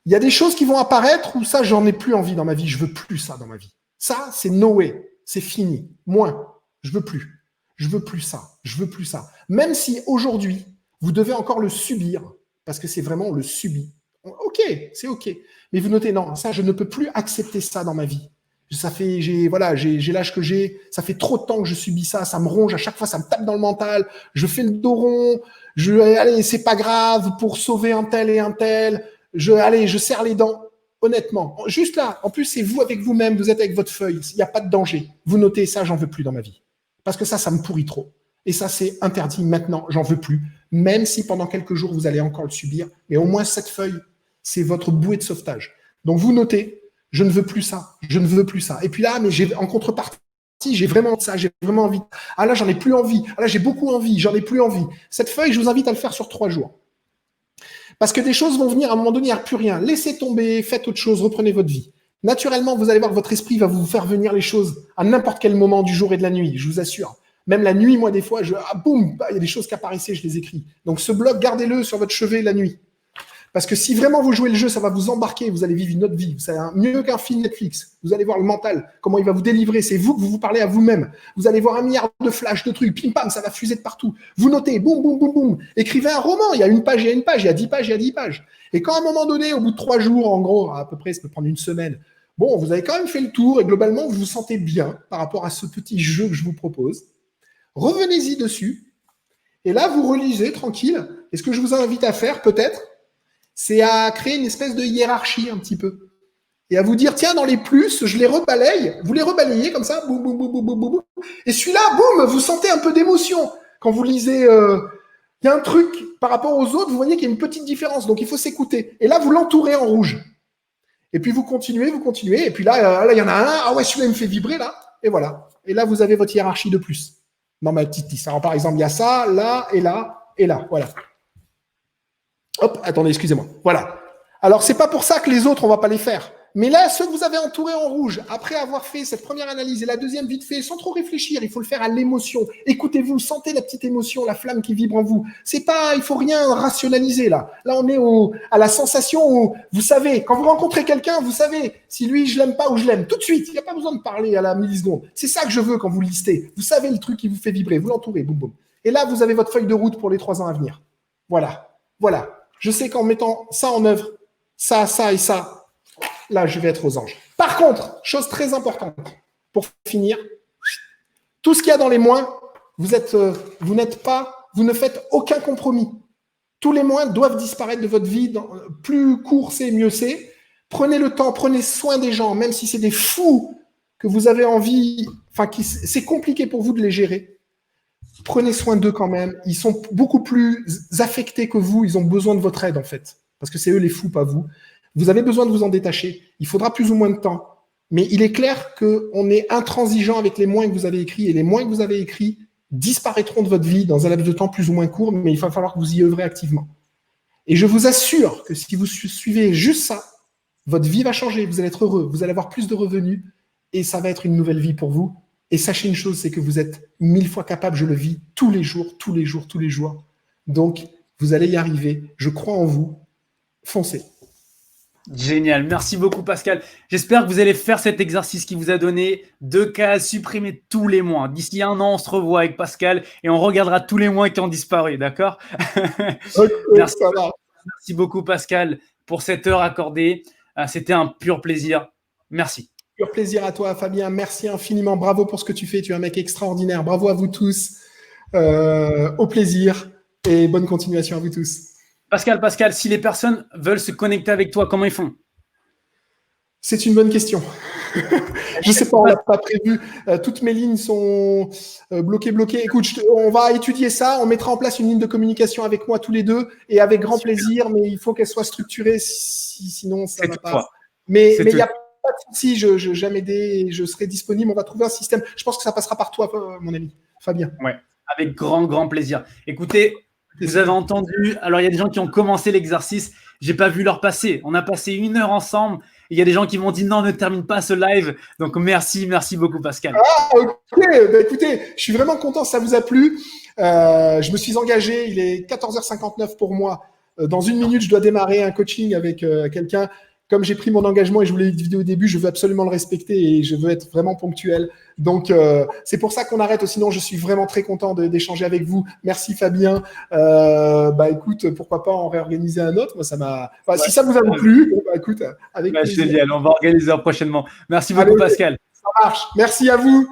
il y a des choses qui vont apparaître où ça, j'en ai plus envie dans ma vie. Je veux plus ça dans ma vie. Ça, c'est no way. C'est fini. Moins. Je veux plus. Je veux plus ça. Je veux plus ça. Même si aujourd'hui, vous devez encore le subir, parce que c'est vraiment, on le subit. Ok, c'est ok. Mais vous notez, non, ça, je ne peux plus accepter ça dans ma vie. Ça fait, j'ai l'âge que j'ai, ça fait trop de temps que je subis ça, ça me ronge, à chaque fois, ça me tape dans le mental, je fais le dos rond, allez, c'est pas grave, pour sauver un tel et un tel, je serre les dents. Honnêtement, juste là, en plus, c'est vous avec vous-même, vous êtes avec votre feuille, il n'y a pas de danger. Vous notez ça, j'en veux plus dans ma vie. Parce que ça me pourrit trop. Et ça, c'est interdit maintenant, j'en veux plus. même si pendant quelques jours, vous allez encore le subir. Mais au moins, cette feuille, c'est votre bouée de sauvetage. Donc, vous notez, je ne veux plus ça, je ne veux plus ça. Et puis là, mais en contrepartie, j'ai vraiment ça, j'ai vraiment envie. Ah là, j'en ai plus envie. Ah là, j'ai beaucoup envie, j'en ai plus envie. Cette feuille, je vous invite à le faire sur 3 jours. Parce que des choses vont venir, à un moment donné, il n'y a plus rien. Laissez tomber, faites autre chose, reprenez votre vie. Naturellement, vous allez voir que votre esprit va vous faire venir les choses à n'importe quel moment du jour et de la nuit, je vous assure. Même la nuit, moi, des fois, boum, il y a des choses qui apparaissaient, je les écris. Donc, ce bloc, gardez-le sur votre chevet la nuit. Parce que si vraiment vous jouez le jeu, ça va vous embarquer, vous allez vivre une autre vie. C'est mieux qu'un film Netflix. Vous allez voir le mental, comment il va vous délivrer. C'est vous que vous parlez à vous-même. Vous allez voir 1 milliard de flashs, de trucs, pim pam, ça va fuser de partout. Vous notez, boum, boum, boum, boum. Écrivez un roman, il y a 1 page, il y a 1 page, il y a 10 pages, il y a 10 pages. Et quand à un moment donné, au bout de 3 jours, en gros, à peu près, ça peut prendre 1 semaine, bon, vous avez quand même fait le tour et globalement, vous vous sentez bien par rapport à ce petit jeu que je vous propose. Revenez-y dessus. Et là, vous relisez tranquille. Et ce que je vous invite à faire, peut-être, c'est à créer une espèce de hiérarchie un petit peu. Et à vous dire, tiens, dans les plus, je les rebalaye. Vous les rebalayez comme ça, boum, boum, boum, boum, boum, boum. Et celui-là, boum, vous sentez un peu d'émotion. Quand vous lisez, il y a un truc par rapport aux autres, vous voyez qu'il y a une petite différence. Donc, il faut s'écouter. Et là, vous l'entourez en rouge. Et puis, vous continuez. Et puis là, il y en a un. Ah ouais, celui-là, il me fait vibrer, là. Et voilà. Et là, vous avez votre hiérarchie de plus dans ma petite liste. Alors, par exemple, il y a ça, là, et là, et là. Voilà. Hop, attendez, excusez-moi. Voilà. Alors, c'est pas pour ça que les autres, on va pas les faire. Mais là, ceux que vous avez entourés en rouge, après avoir fait cette première analyse et la deuxième vite fait, sans trop réfléchir, il faut le faire à l'émotion. Écoutez-vous, sentez la petite émotion, la flamme qui vibre en vous. C'est pas, il faut rien rationaliser là. Là, on est à la sensation où, vous savez, quand vous rencontrez quelqu'un, vous savez si lui, je l'aime pas ou je l'aime. Tout de suite, il n'y a pas besoin de parler à la milliseconde. C'est ça que je veux quand vous listez. Vous savez le truc qui vous fait vibrer, vous l'entourez, boum, boum. Et là, vous avez votre feuille de route pour les 3 ans à venir. Voilà. Voilà. Je sais qu'en mettant ça en œuvre, ça et ça, là, je vais être aux anges. Par contre, chose très importante, pour finir, tout ce qu'il y a dans les moins, vous ne faites aucun compromis. Tous les moins doivent disparaître de votre vie. Plus court c'est, mieux c'est. Prenez le temps, prenez soin des gens, même si c'est des fous que vous avez envie, c'est compliqué pour vous de les gérer. Prenez soin d'eux quand même. Ils sont beaucoup plus affectés que vous. Ils ont besoin de votre aide, en fait. Parce que c'est eux les fous, pas vous. Vous avez besoin de vous en détacher. Il faudra plus ou moins de temps. Mais il est clair qu'on est intransigeant avec les moins que vous avez écrits. Et les moins que vous avez écrits disparaîtront de votre vie dans un laps de temps plus ou moins court. Mais il va falloir que vous y œuvrez activement. Et je vous assure que si vous suivez juste ça, votre vie va changer. Vous allez être heureux. Vous allez avoir plus de revenus. Et ça va être une nouvelle vie pour vous. Et sachez une chose, c'est que vous êtes 1000 fois capable, je le vis tous les jours, tous les jours, tous les jours. Donc, vous allez y arriver. Je crois en vous. Foncez. Génial. Merci beaucoup, Pascal. J'espère que vous allez faire cet exercice qui vous a donné 2 cases, supprimer tous les mois. D'ici 1 an, on se revoit avec Pascal et on regardera tous les mois qui ont disparu. D'accord? Okay, merci beaucoup, Pascal, pour cette heure accordée. C'était un pur plaisir. Merci. Pur plaisir à toi, Fabien. Merci infiniment. Bravo pour ce que tu fais. Tu es un mec extraordinaire. Bravo à vous tous. Au plaisir et bonne continuation à vous tous. Pascal, si les personnes veulent se connecter avec toi, comment ils font? C'est une bonne question. Je ne sais pas, on ne l'a pas prévu. Toutes mes lignes sont bloquées. Écoute, on va étudier ça. On mettra en place une ligne de communication avec moi tous les deux et avec grand plaisir, mais il faut qu'elle soit structurée, sinon ça ne va pas. Mais il n'y a pas de souci, j'aime aider et je serai disponible. On va trouver un système. Je pense que ça passera par toi, mon ami Fabien. Ouais, avec grand plaisir. Écoutez, vous avez entendu, alors il y a des gens qui ont commencé l'exercice, j'ai pas vu leur passer. On a passé 1 heure ensemble. Il y a des gens qui m'ont dit non, ne termine pas ce live. Donc merci beaucoup, Pascal. Ah, ok. Bah, écoutez, je suis vraiment content, ça vous a plu. Je me suis engagé, il est 14h59 pour moi. Dans 1 minute, je dois démarrer un coaching avec quelqu'un. Comme j'ai pris mon engagement et je vous l'ai dit au début, je veux absolument le respecter et je veux être vraiment ponctuel. Donc, c'est pour ça qu'on arrête. Sinon, je suis vraiment très content d'échanger avec vous. Merci, Fabien. Écoute, pourquoi pas en réorganiser un autre? Moi, ça m'a. Si ça vous a plu, écoute, avec plaisir. Génial, on va organiser prochainement. Merci beaucoup, Pascal. Ça marche. Merci à vous.